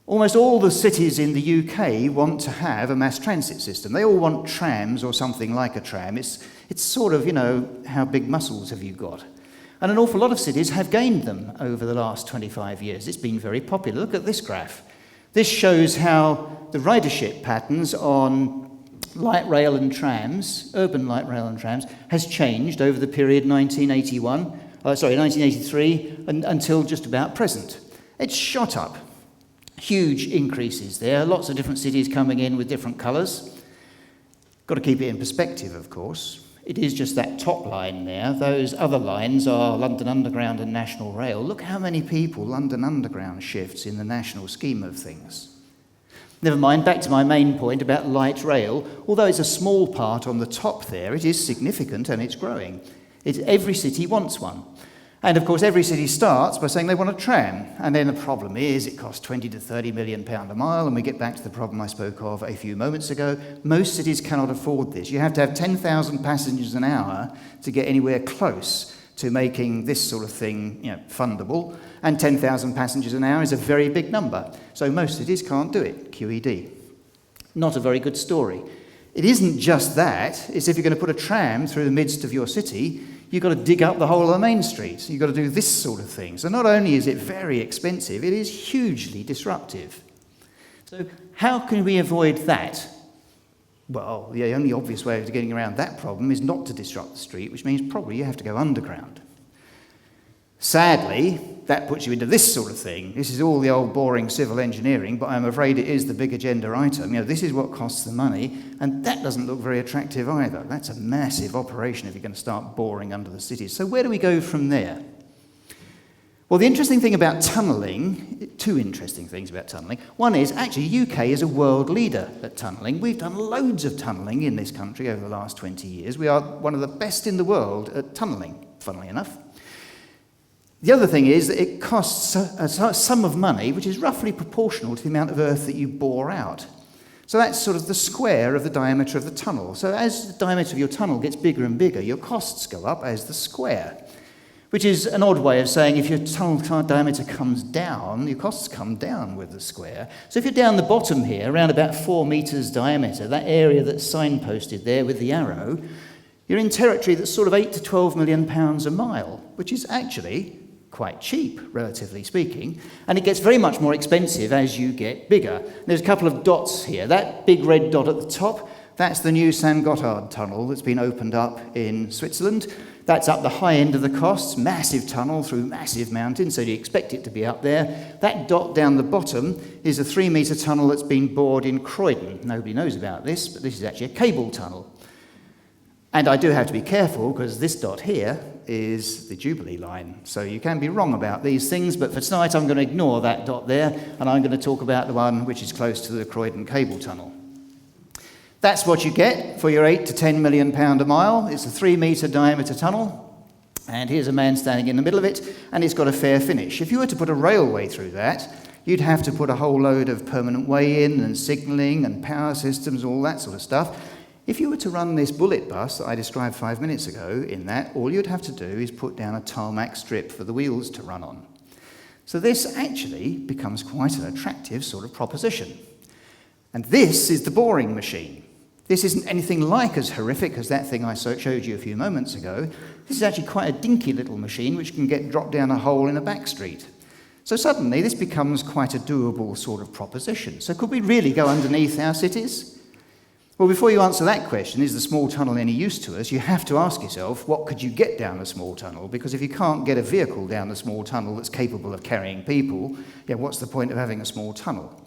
Speaker 4: Almost all the cities in the UK want to have a mass transit system. They all want trams or something like a tram. It's sort of, how big muscles have you got? And an awful lot of cities have gained them over the last 25 years. It's been very popular. Look at this graph. This shows how the ridership patterns on light rail and trams, urban light rail and trams, has changed over the period 1983 until just about present. It's shot up. Huge increases there. Lots of different cities coming in with different colours. Got to keep it in perspective, of course. It is just that top line there. Those other lines are London Underground and National Rail. Look how many people London Underground shifts in the national scheme of things. Never mind, back to my main point about light rail. Although it's a small part on the top there, it is significant and it's growing. Every city wants one. And of course, every city starts by saying they want a tram. And then the problem is it costs 20 to 30 million pound a mile. And we get back to the problem I spoke of a few moments ago. Most cities cannot afford this. You have to have 10,000 passengers an hour to get anywhere close to making this sort of thing fundable. And 10,000 passengers an hour is a very big number. So most cities can't do it, QED. Not a very good story. It isn't just that. It's if you're going to put a tram through the midst of your city, you've got to dig up the whole of the main street. You've got to do this sort of thing. So not only is it very expensive, it is hugely disruptive. So how can we avoid that? Well, the only obvious way of getting around that problem is not to disrupt the street, which means probably you have to go underground. Sadly, that puts you into this sort of thing. This is all the old boring civil engineering, but I'm afraid it is the big agenda item. This is what costs the money, and that doesn't look very attractive either. That's a massive operation if you're going to start boring under the cities. So where do we go from there? Well, the interesting thing about tunnelling two interesting things about tunnelling. One is, actually, UK is a world leader at tunnelling. We've done loads of tunnelling in this country over the last 20 years. We are one of the best in the world at tunnelling, funnily enough. The other thing is that it costs a sum of money which is roughly proportional to the amount of earth that you bore out. So that's sort of the square of the diameter of the tunnel. So as the diameter of your tunnel gets bigger and bigger, your costs go up as the square, which is an odd way of saying if your tunnel diameter comes down, your costs come down with the square. So if you're down the bottom here, around about 4 metres diameter, that area that's signposted there with the arrow, you're in territory that's sort of 8 to 12 million pounds a mile, which is actually quite cheap, relatively speaking, and it gets very much more expensive as you get bigger. There's a couple of dots here. That big red dot at the top, that's the new St. Gotthard tunnel that's been opened up in Switzerland. That's up the high end of the costs, massive tunnel through massive mountains, so you expect it to be up there. That dot down the bottom is a 3-metre tunnel that's been bored in Croydon. Nobody knows about this, but this is actually a cable tunnel. And I do have to be careful because this dot here is the Jubilee line. So you can be wrong about these things, but for tonight I'm going to ignore that dot there and I'm going to talk about the one which is close to the Croydon cable tunnel. That's what you get for your 8 to 10 million pound a mile. It's a 3-metre diameter tunnel, and here's a man standing in the middle of it, and it's got a fair finish. If you were to put a railway through that, you'd have to put a whole load of permanent way-in and signalling and power systems, all that sort of stuff. If you were to run this bullet bus that I described 5 minutes ago in that, all you'd have to do is put down a tarmac strip for the wheels to run on. So this actually becomes quite an attractive sort of proposition. And this is the boring machine. This isn't anything like as horrific as that thing I showed you a few moments ago. This is actually quite a dinky little machine which can get dropped down a hole in a back street. So suddenly this becomes quite a doable sort of proposition. So could we really go underneath our cities? Well, before you answer that question, is the small tunnel any use to us, you have to ask yourself, what could you get down a small tunnel? Because if you can't get a vehicle down a small tunnel that's capable of carrying people, what's the point of having a small tunnel?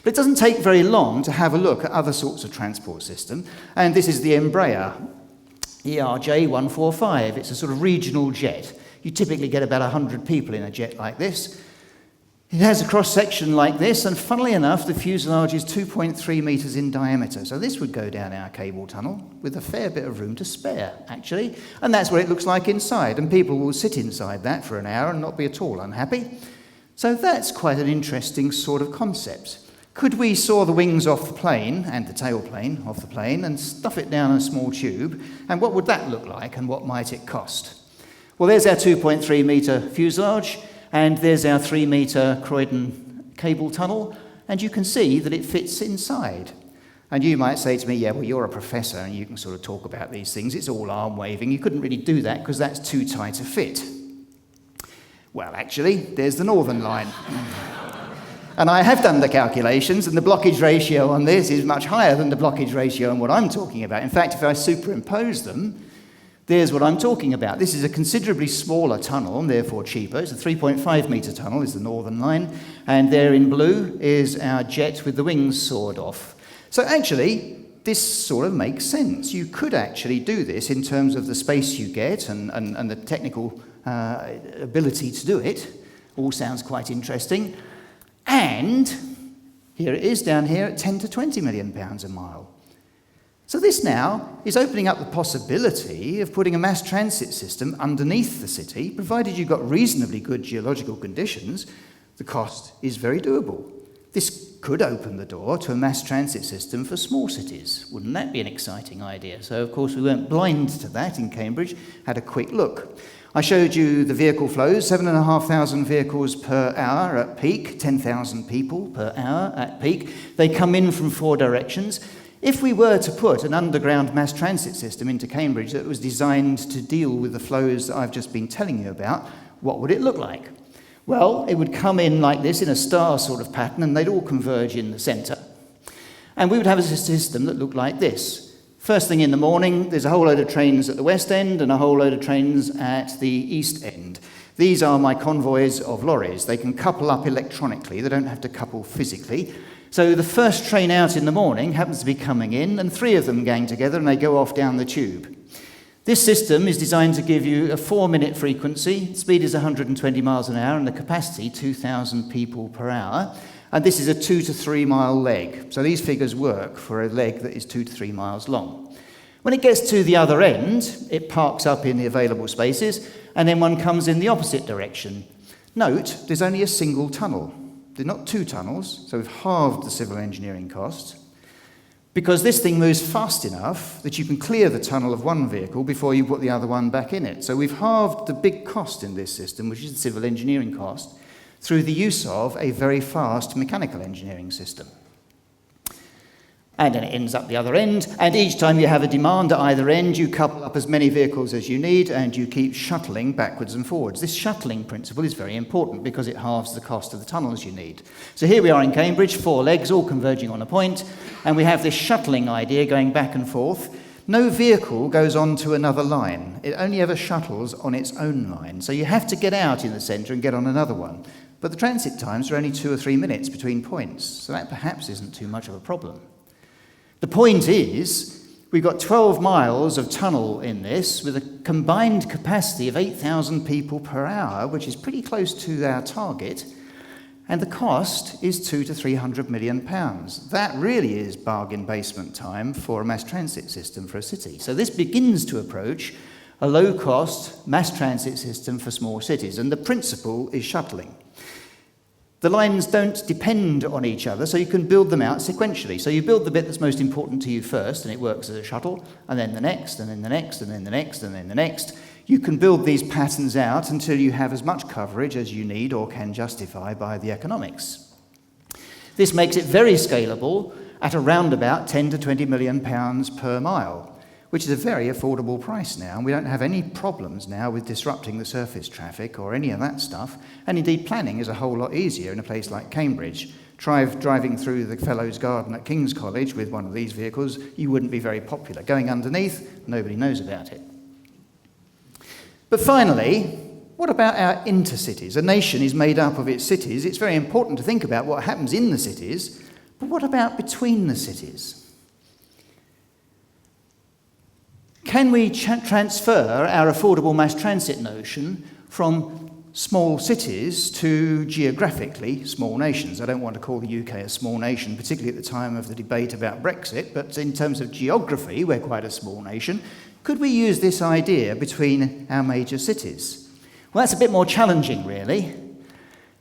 Speaker 4: But it doesn't take very long to have a look at other sorts of transport system, and this is the Embraer Erj 145. It's a sort of regional jet. You typically get about 100 people in a jet like this. It has a cross-section like this, and funnily enough, the fuselage is 2.3 metres in diameter. So this would go down our cable tunnel with a fair bit of room to spare, actually. And that's what it looks like inside, and people will sit inside that for an hour and not be at all unhappy. So that's quite an interesting sort of concept. Could we saw the wings off the plane, and the tailplane off the plane, and stuff it down a small tube? And what would that look like, and what might it cost? Well, there's our 2.3 metre fuselage, and there's our 3-metre Croydon cable tunnel, and you can see that it fits inside. And you might say to me, well, you're a professor, and you can sort of talk about these things. It's all arm-waving. You couldn't really do that because that's too tight a fit. Well, actually, there's the Northern Line. And I have done the calculations, and the blockage ratio on this is much higher than the blockage ratio on what I'm talking about. In fact, if I superimpose them, there's what I'm talking about. This is a considerably smaller tunnel, and therefore cheaper. It's a 3.5 metre tunnel, is the Northern Line, and there in blue is our jet with the wings sawed off. So actually, this sort of makes sense. You could actually do this in terms of the space you get and the technical ability to do it. All sounds quite interesting. And here it is down here at 10 to 20 million pounds a mile. So this now is opening up the possibility of putting a mass transit system underneath the city, provided you've got reasonably good geological conditions. The cost is very doable. This could open the door to a mass transit system for small cities. Wouldn't that be an exciting idea? So, of course, we weren't blind to that in Cambridge, had a quick look. I showed you the vehicle flows, 7,500 vehicles per hour at peak, 10,000 people per hour at peak. They come in from 4 directions. If we were to put an underground mass transit system into Cambridge that was designed to deal with the flows that I've just been telling you about, what would it look like? Well, it would come in like this in a star sort of pattern, and they'd all converge in the centre. And we would have a system that looked like this. First thing in the morning, there's a whole load of trains at the west end and a whole load of trains at the east end. These are my convoys of lorries. They can couple up electronically. They don't have to couple physically. So the first train out in the morning happens to be coming in, and 3 of them gang together, and they go off down the tube. This system is designed to give you a 4-minute frequency, speed is 120 miles an hour, and the capacity 2,000 people per hour. And this is a 2 to 3 mile leg. So these figures work for a leg that is 2 to 3 miles long. When it gets to the other end, it parks up in the available spaces, and then one comes in the opposite direction. Note, there's only a single tunnel. There's not 2 tunnels, so we've halved the civil engineering cost. Because this thing moves fast enough that you can clear the tunnel of one vehicle before you put the other one back in it. So we've halved the big cost in this system, which is the civil engineering cost, through the use of a very fast mechanical engineering system. And then it ends up the other end, and each time you have a demand at either end, you couple up as many vehicles as you need, and you keep shuttling backwards and forwards. This shuttling principle is very important because it halves the cost of the tunnels you need. So here we are in Cambridge, 4 legs, all converging on a point, and we have this shuttling idea going back and forth. No vehicle goes on to another line. It only ever shuttles on its own line. So you have to get out in the centre and get on another one. But the transit times are only 2 or 3 minutes between points, so that perhaps isn't too much of a problem. The point is, we've got 12 miles of tunnel in this with a combined capacity of 8,000 people per hour, which is pretty close to our target, and the cost is 200 to 300 million pounds. That really is bargain basement time for a mass transit system for a city. So this begins to approach a low-cost mass transit system for small cities, and the principle is shuttling. The lines don't depend on each other, so you can build them out sequentially. So you build the bit that's most important to you first, and it works as a shuttle, and then the next, and then the next, and then the next, and then the next. You can build these patterns out until you have as much coverage as you need or can justify by the economics. This makes it very scalable at around about 10 to 20 million pounds per mile, which is a very affordable price now, and we don't have any problems now with disrupting the surface traffic or any of that stuff, and indeed planning is a whole lot easier in a place like Cambridge. Driving through the Fellows Garden at King's College with one of these vehicles, you wouldn't be very popular. Going underneath, nobody knows about it. But finally, what about our intercities? A nation is made up of its cities. It's very important to think about what happens in the cities, but what about between the cities? Can we transfer our affordable mass transit notion from small cities to geographically small nations? I don't want to call the UK a small nation, particularly at the time of the debate about Brexit, but in terms of geography, we're quite a small nation. Could we use this idea between our major cities? Well, that's a bit more challenging, really.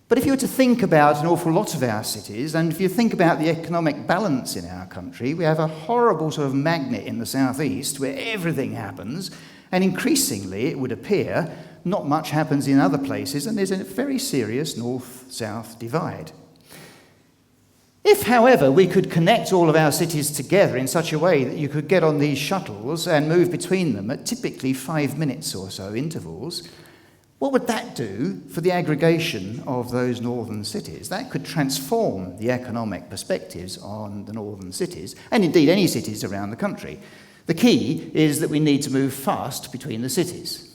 Speaker 4: But if you were to think about an awful lot of our cities, and if you think about the economic balance in our country, we have a horrible sort of magnet in the southeast where everything happens, and increasingly, it would appear, not much happens in other places, and there's a very serious north-south divide. If, however, we could connect all of our cities together in such a way that you could get on these shuttles and move between them at typically 5 minutes or so intervals, what would that do for the aggregation of those northern cities? That could transform the economic perspectives on the northern cities, and indeed any cities around the country. The key is that we need to move fast between the cities.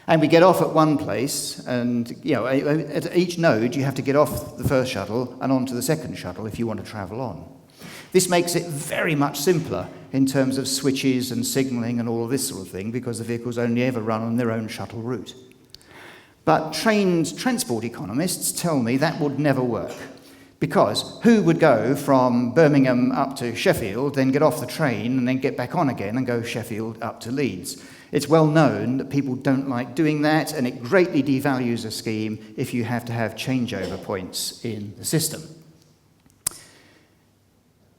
Speaker 4: And we get off at one place, and at each node you have to get off the first shuttle and onto the second shuttle if you want to travel on. This makes it very much simpler in terms of switches and signalling and all of this sort of thing, because the vehicles only ever run on their own shuttle route. But trained transport economists tell me that would never work, because who would go from Birmingham up to Sheffield, then get off the train and then get back on again and go Sheffield up to Leeds? It's well known that people don't like doing that, and it greatly devalues a scheme if you have to have changeover points in the system.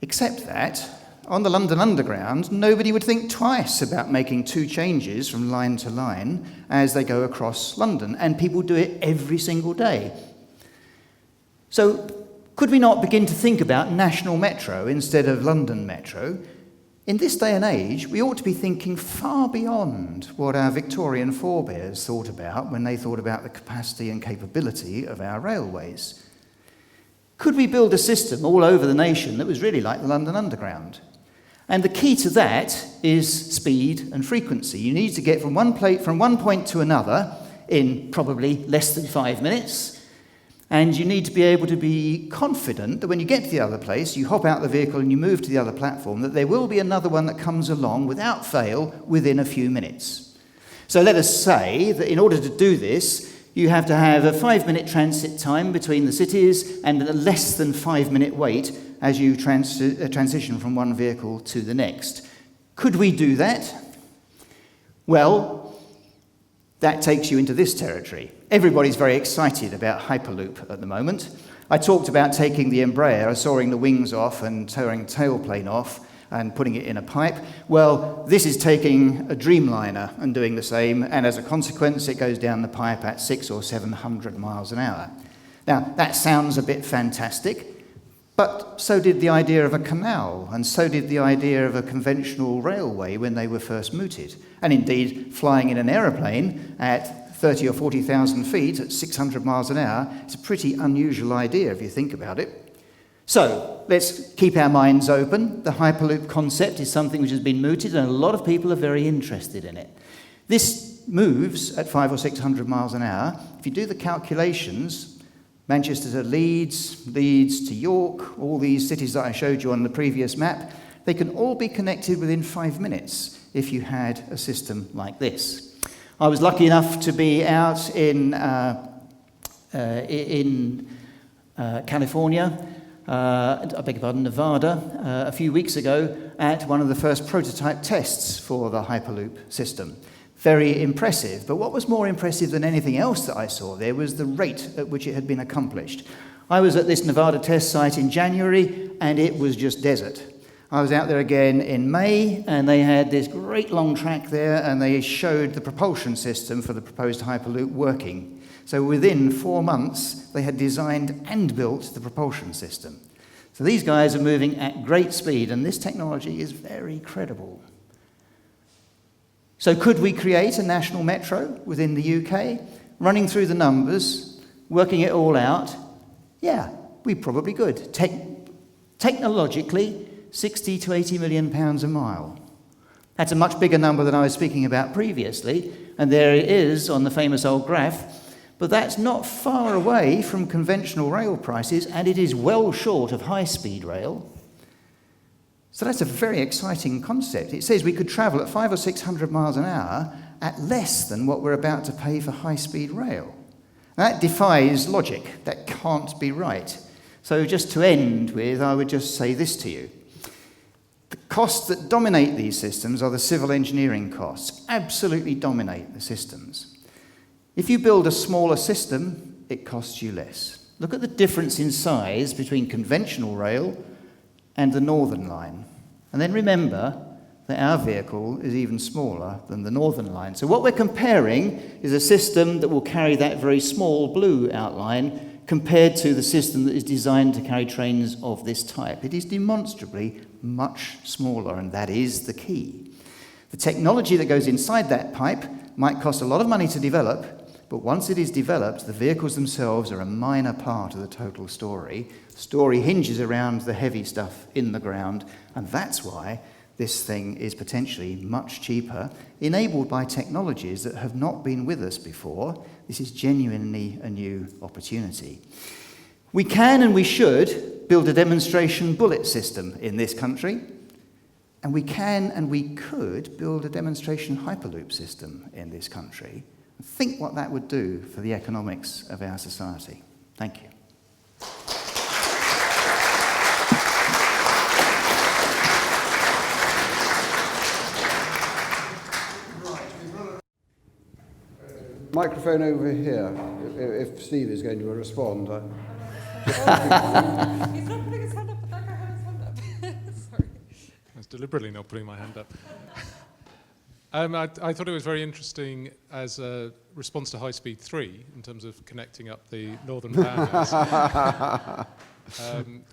Speaker 4: Except that, on the London Underground, nobody would think twice about making 2 changes from line to line as they go across London, and people do it every single day. So, could we not begin to think about National Metro instead of London Metro? In this day and age, we ought to be thinking far beyond what our Victorian forebears thought about when they thought about the capacity and capability of our railways. Could we build a system all over the nation that was really like the London Underground? And the key to that is speed and frequency. You need to get from one point to another in probably less than 5 minutes. And you need to be able to be confident that when you get to the other place, you hop out the vehicle and you move to the other platform, that there will be another one that comes along without fail within a few minutes. So let us say that in order to do this, you have to have a 5-minute transit time between the cities and a less than 5-minute wait as you transition from one vehicle to the next. Could we do that? Well, that takes you into this territory. Everybody's very excited about Hyperloop at the moment. I talked about taking the Embraer, sawing the wings off and tearing the tailplane off and putting it in a pipe. Well, this is taking a Dreamliner and doing the same, and as a consequence, it goes down the pipe at 600 or 700 miles an hour. Now, that sounds a bit fantastic, but so did the idea of a canal, and so did the idea of a conventional railway when they were first mooted. And indeed, flying in an aeroplane at 30 or 40,000 feet at 600 miles an hour is a pretty unusual idea if you think about it. So, let's keep our minds open. The Hyperloop concept is something which has been mooted, and a lot of people are very interested in it. This moves at 500 or 600 miles an hour. If you do the calculations, Manchester to Leeds, Leeds to York, all these cities that I showed you on the previous map, they can all be connected within 5 minutes if you had a system like this. I was lucky enough to be out in California, I beg your pardon, Nevada, a few weeks ago at one of the first prototype tests for the Hyperloop system. Very impressive, but what was more impressive than anything else that I saw there was the rate at which it had been accomplished. I was at this Nevada test site in January, and it was just desert. I was out there again in May, and they had this great long track there, and they showed the propulsion system for the proposed Hyperloop working. So within 4 months, they had designed and built the propulsion system. So these guys are moving at great speed, and this technology is very credible. So could we create a national metro within the UK? Running through the numbers, working it all out? Yeah, we probably could. Technologically, 60 to 80 million pounds a mile. That's a much bigger number than I was speaking about previously, and there it is on the famous old graph, but that's not far away from conventional rail prices, and it is well short of high-speed rail. So that's a very exciting concept. It says we could travel at 500 or 600 miles an hour at less than what we're about to pay for high-speed rail. That defies logic. That can't be right. So just to end with, I would just say this to you. The costs that dominate these systems are the civil engineering costs, absolutely dominate the systems. If you build a smaller system, it costs you less. Look at the difference in size between conventional rail and the Northern Line. And then remember that our vehicle is even smaller than the Northern Line. So what we're comparing is a system that will carry that very small blue outline compared to the system that is designed to carry trains of this type. It is demonstrably much smaller, and that is the key. The technology that goes inside that pipe might cost a lot of money to develop, but once it is developed, the vehicles themselves are a minor part of the total story. The story hinges around the heavy stuff in the ground, and that's why this thing is potentially much cheaper, enabled by technologies that have not been with us before. This is genuinely a new opportunity. We can and we should build a demonstration bullet system in this country, and we can and we could build a demonstration Hyperloop system in this country. Think what that would do for the economics of our society. Thank you.
Speaker 1: Microphone over here, if Steve is going to respond.
Speaker 3: He's not putting his hand up, but that guy had his hand up. Sorry.
Speaker 5: I was deliberately not putting my hand up. I thought it was very interesting as a response to High Speed 3 in terms of connecting up the northern boundaries. And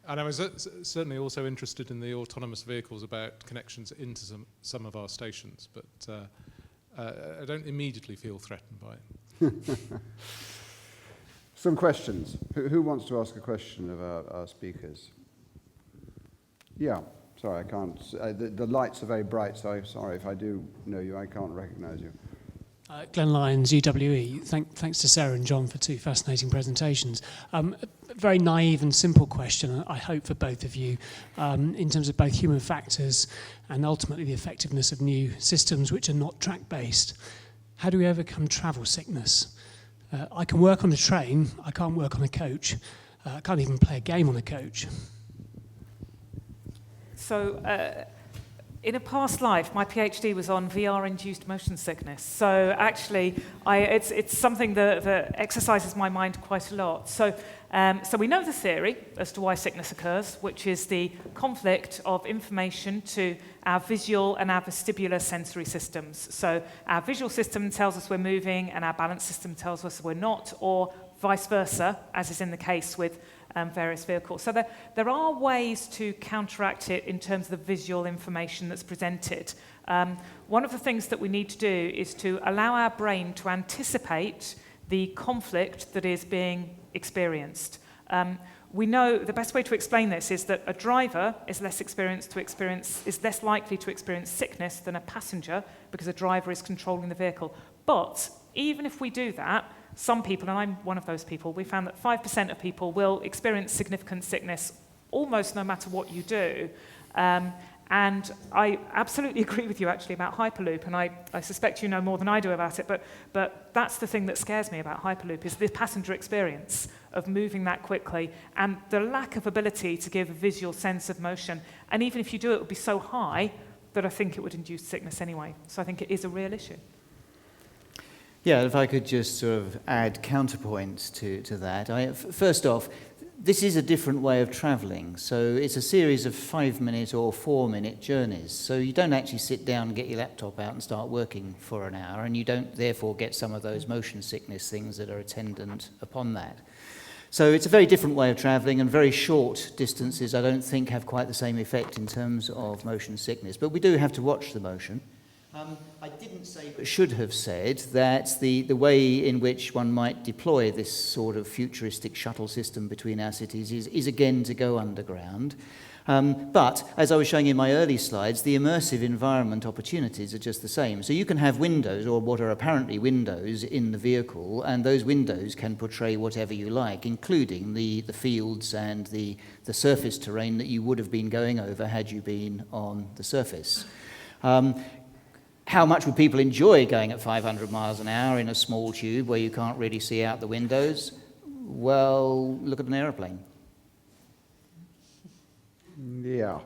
Speaker 5: I was certainly also interested in the autonomous vehicles about connections into some of our stations, but I don't immediately feel threatened by it.
Speaker 1: Some questions. Who wants to ask a question of our speakers? Yeah. Sorry, I can't. The lights are very bright, so I'm sorry if I do know you, I can't recognize you.
Speaker 6: Glenn Lyons, UWE. Thanks to Sarah and John for two fascinating presentations. A very naive and simple question, I hope, for both of you, in terms of both human factors and ultimately the effectiveness of new systems which are not track-based. How do we overcome travel sickness? I can work on a train, I can't work on a coach. I can't even play a game on a coach.
Speaker 3: So, in a past life, my PhD was on VR-induced motion sickness. So actually, it's something that exercises my mind quite a lot. So we know the theory as to why sickness occurs, which is the conflict of information to our visual and our vestibular sensory systems. So our visual system tells us we're moving, and our balance system tells us we're not, or vice versa, as is in the case with various vehicles. So there are ways to counteract it in terms of the visual information that's presented. One of the things that we need to do is to allow our brain to anticipate the conflict that is being experienced. We know the best way to explain this is that a driver is less likely to experience sickness than a passenger, because a driver is controlling the vehicle. But even if we do that, some people, and I'm one of those people, we found that 5% of people will experience significant sickness almost no matter what you do. And I absolutely agree with you, actually, about Hyperloop, and I suspect you know more than I do about it, but that's the thing that scares me about Hyperloop, is the passenger experience of moving that quickly and the lack of ability to give a visual sense of motion. And even if you do, it would be so high that I think it would induce sickness anyway. So I think it is a real issue.
Speaker 4: Yeah, if I could just sort of add counterpoints to that. First off, this is a different way of travelling. So it's a series of 5-minute or 4-minute journeys. So you don't actually sit down and get your laptop out and start working for an hour, and you don't therefore get some of those motion sickness things that are attendant upon that. So it's a very different way of travelling, and very short distances I don't think have quite the same effect in terms of motion sickness. But we do have to watch the motion. I didn't say, but should have said, that the way in which one might deploy this sort of futuristic shuttle system between our cities is again to go underground. But, as I was showing in my early slides, the immersive environment opportunities are just the same. So you can have windows, or what are apparently windows, in the vehicle, and those windows can portray whatever you like, including the fields and the surface terrain that you would have been going over had you been on the surface. How much would people enjoy going at 500 miles an hour in a small tube where you can't really see out the windows? Well, look at an aeroplane.
Speaker 1: Yeah.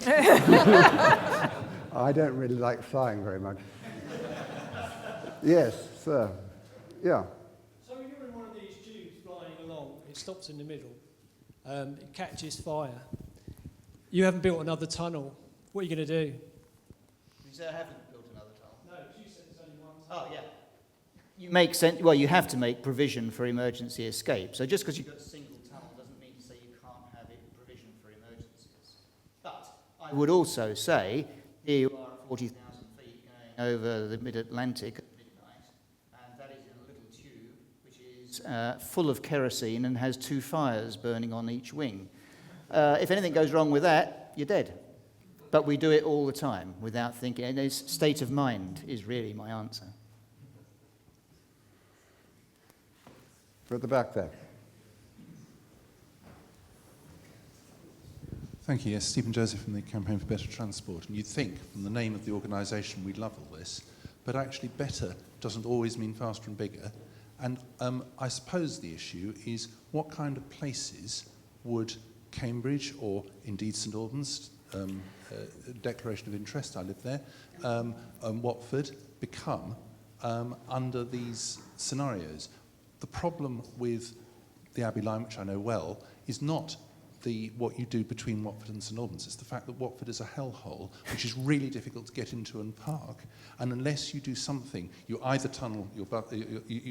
Speaker 1: I don't really like flying very much. Yes, sir. Yeah.
Speaker 7: So when you're in one of these tubes flying along, it stops in the middle, it catches fire. You haven't built another tunnel. What are you going to do?
Speaker 4: You say I haven't built another tunnel?
Speaker 7: No, you said there's only one tunnel.
Speaker 4: Oh, yeah. You make sense. Well, you have to make provision for emergency escape. So just because you've got a single tunnel doesn't mean to say you can't have provision for emergencies. But I would also say, here you are at 40,000 feet going over the mid-Atlantic at midnight, and that is in a little tube which is full of kerosene and has 2 fires burning on each wing. If anything goes wrong with that, you're dead. But we do it all the time without thinking. And this state of mind is really my answer.
Speaker 1: At the back there.
Speaker 8: Thank you. Yes, Stephen Joseph from the Campaign for Better Transport. And you'd think, from the name of the organisation, we'd love all this, but actually better doesn't always mean faster and bigger. And I suppose the issue is, what kind of places would Cambridge, or indeed St Albans, declaration of interest, I live there, Watford, become under these scenarios? The problem with the Abbey line, which I know well, is not what you do between Watford and St Albans. It's the fact that Watford is a hellhole, which is really difficult to get into and park. And unless you do something, you either tunnel you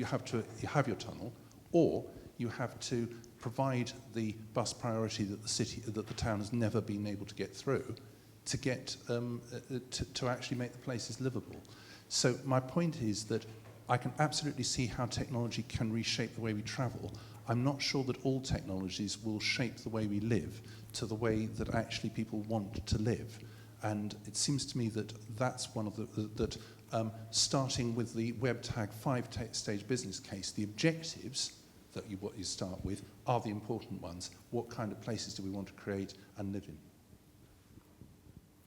Speaker 8: have your tunnel, or you have to provide the bus priority that the town has never been able to get through to get to actually make the places livable. So my point is that I can absolutely see how technology can reshape the way we travel. I'm not sure that all technologies will shape the way we live to the way that actually people want to live. And it seems to me that that's one of that starting with the WebTag 5-stage business case, the objectives that what you start with are the important ones. What kind of places do we want to create and live in?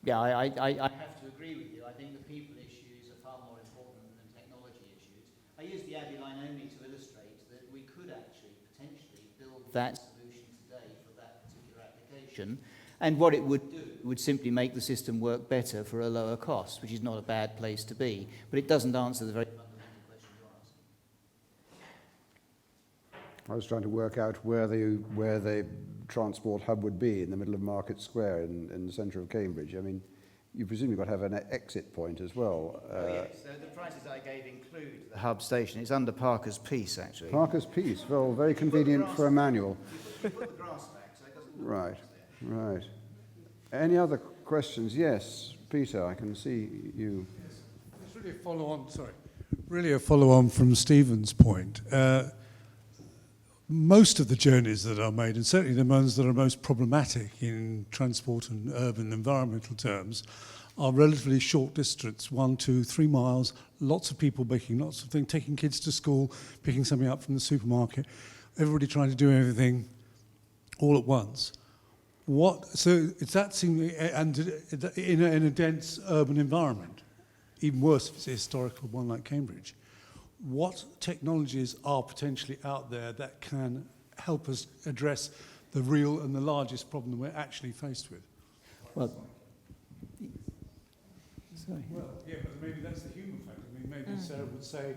Speaker 4: Yeah, I have to agree with you. I think the people issues are far more important than the technology issues. I use the Abbey line only to illustrate that we could actually potentially build that solution today for that particular application. And what it would do would simply make the system work better for a lower cost, which is not a bad place to be. But it doesn't answer the very fundamental question you're asking.
Speaker 1: I was trying to work out where the transport hub would be in the middle of Market Square in the centre of Cambridge. I mean, you presumably got to have an exit point as well.
Speaker 4: Yes, so the prices I gave include the hub station. It's under Parker's Piece, actually.
Speaker 1: Parker's Piece, well, very convenient for a manual.
Speaker 4: You put the grass back, so it doesn't look
Speaker 1: Right, right. Any other questions? Yes, Peter, I can see you.
Speaker 9: Yes, it's really a follow-on from Stephen's point. Most of the journeys that are made, and certainly the ones that are most problematic in transport and urban environmental terms, are relatively short distance, 1, 2, 3 miles, lots of people making lots of things, taking kids to school, picking something up from the supermarket, everybody trying to do everything all at once. So it's that and in a dense urban environment, even worse if it's a historical one like Cambridge. What technologies are potentially out there that can help us address the real and the largest problem we're actually faced with?
Speaker 4: Well, sorry.
Speaker 9: Well, yeah, but maybe that's the human factor. I mean, maybe Sarah would say,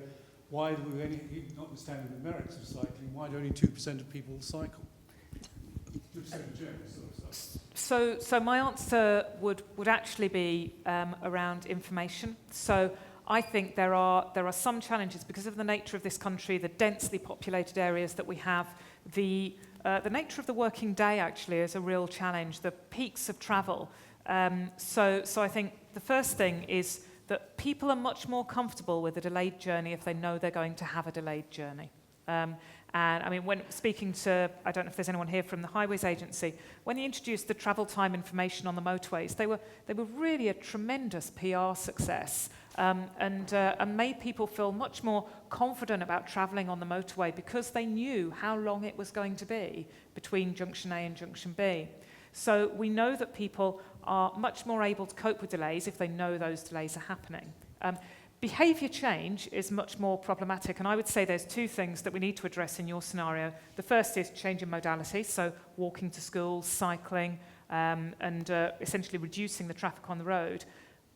Speaker 9: why do we only, notwithstanding the merits of cycling, why do only 2% of people cycle? 2% of journeys,
Speaker 3: So my answer would actually be around information. So I think there are some challenges because of the nature of this country, the densely populated areas that we have, the nature of the working day actually is a real challenge, the peaks of travel. So I think the first thing is that people are much more comfortable with a delayed journey if they know they're going to have a delayed journey. And I mean, when speaking to, I don't know if there's anyone here from the Highways Agency, when they introduced the travel time information on the motorways, they were really a tremendous PR success and made people feel much more confident about travelling on the motorway because they knew how long it was going to be between junction A and junction B. So we know that people are much more able to cope with delays if they know those delays are happening. Behaviour change is much more problematic, and I would say there's two things that we need to address in your scenario. The first is change in modality, so walking to school, cycling, and essentially reducing the traffic on the road.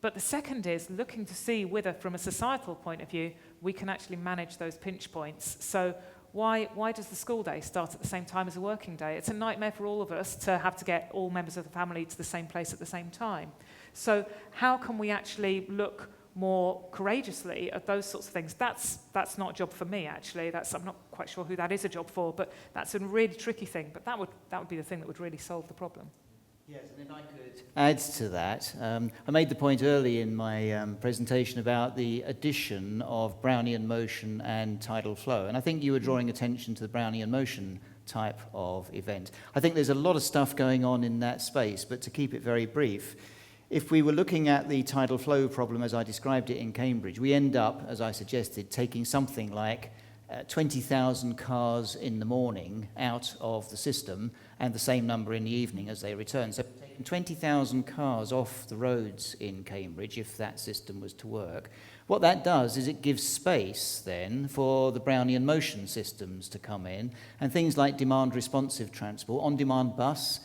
Speaker 3: But the second is looking to see whether, from a societal point of view, we can actually manage those pinch points. So why does the school day start at the same time as a working day? It's a nightmare for all of us to have to get all members of the family to the same place at the same time. So how can we actually look more courageously at those sorts of things? That's not a job for me, actually. I'm not quite sure who that is a job for, but that's a really tricky thing. But that would be the thing that would really solve the problem.
Speaker 4: Yes, and if I could add to that, I made the point early in my presentation about the addition of Brownian motion and tidal flow, and I think you were drawing attention to the Brownian motion type of event. I think there's a lot of stuff going on in that space, but to keep it very brief, if we were looking at the tidal flow problem as I described it in Cambridge, we end up, as I suggested, taking something like 20,000 cars in the morning out of the system and the same number in the evening as they return. So taking 20,000 cars off the roads in Cambridge, if that system was to work, what that does is it gives space then for the Brownian motion systems to come in and things like demand-responsive transport, on-demand bus,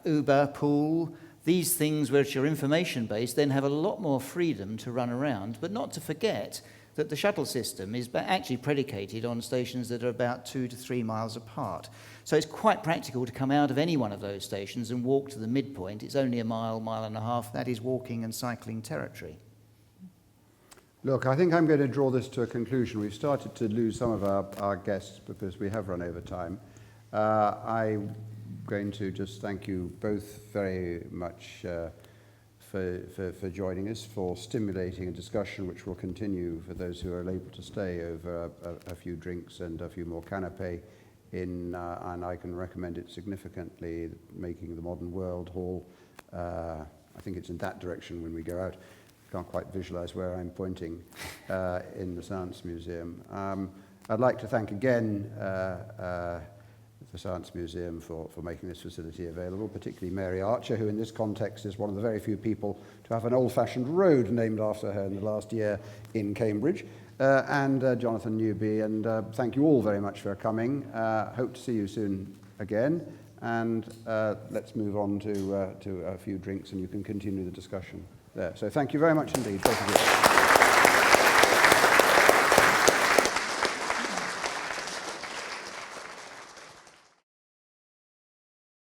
Speaker 4: Uber, Pool. These things which are information-based then have a lot more freedom to run around, but not to forget that the shuttle system is actually predicated on stations that are about 2 to 3 miles apart. So it's quite practical to come out of any one of those stations and walk to the midpoint. It's only a mile, mile and a half. That is walking and cycling territory.
Speaker 1: Look, I think I'm going to draw this to a conclusion. We've started to lose some of our guests because we have run over time. I'm going to just thank you both very much for joining us, for stimulating a discussion which will continue for those who are able to stay over a few drinks and a few more canapé and I can recommend it significantly, Making the Modern World Hall. I think it's in that direction when we go out. can't quite visualize where I'm pointing in the Science Museum. I'd like to thank again the Science Museum for making this facility available, particularly Mary Archer, who in this context is one of the very few people to have an old-fashioned road named after her in the last year in Cambridge, and Jonathan Newby, and thank you all very much for coming. Hope to see you soon again, and let's move on to a few drinks and you can continue the discussion there. So thank you very much indeed, both of you.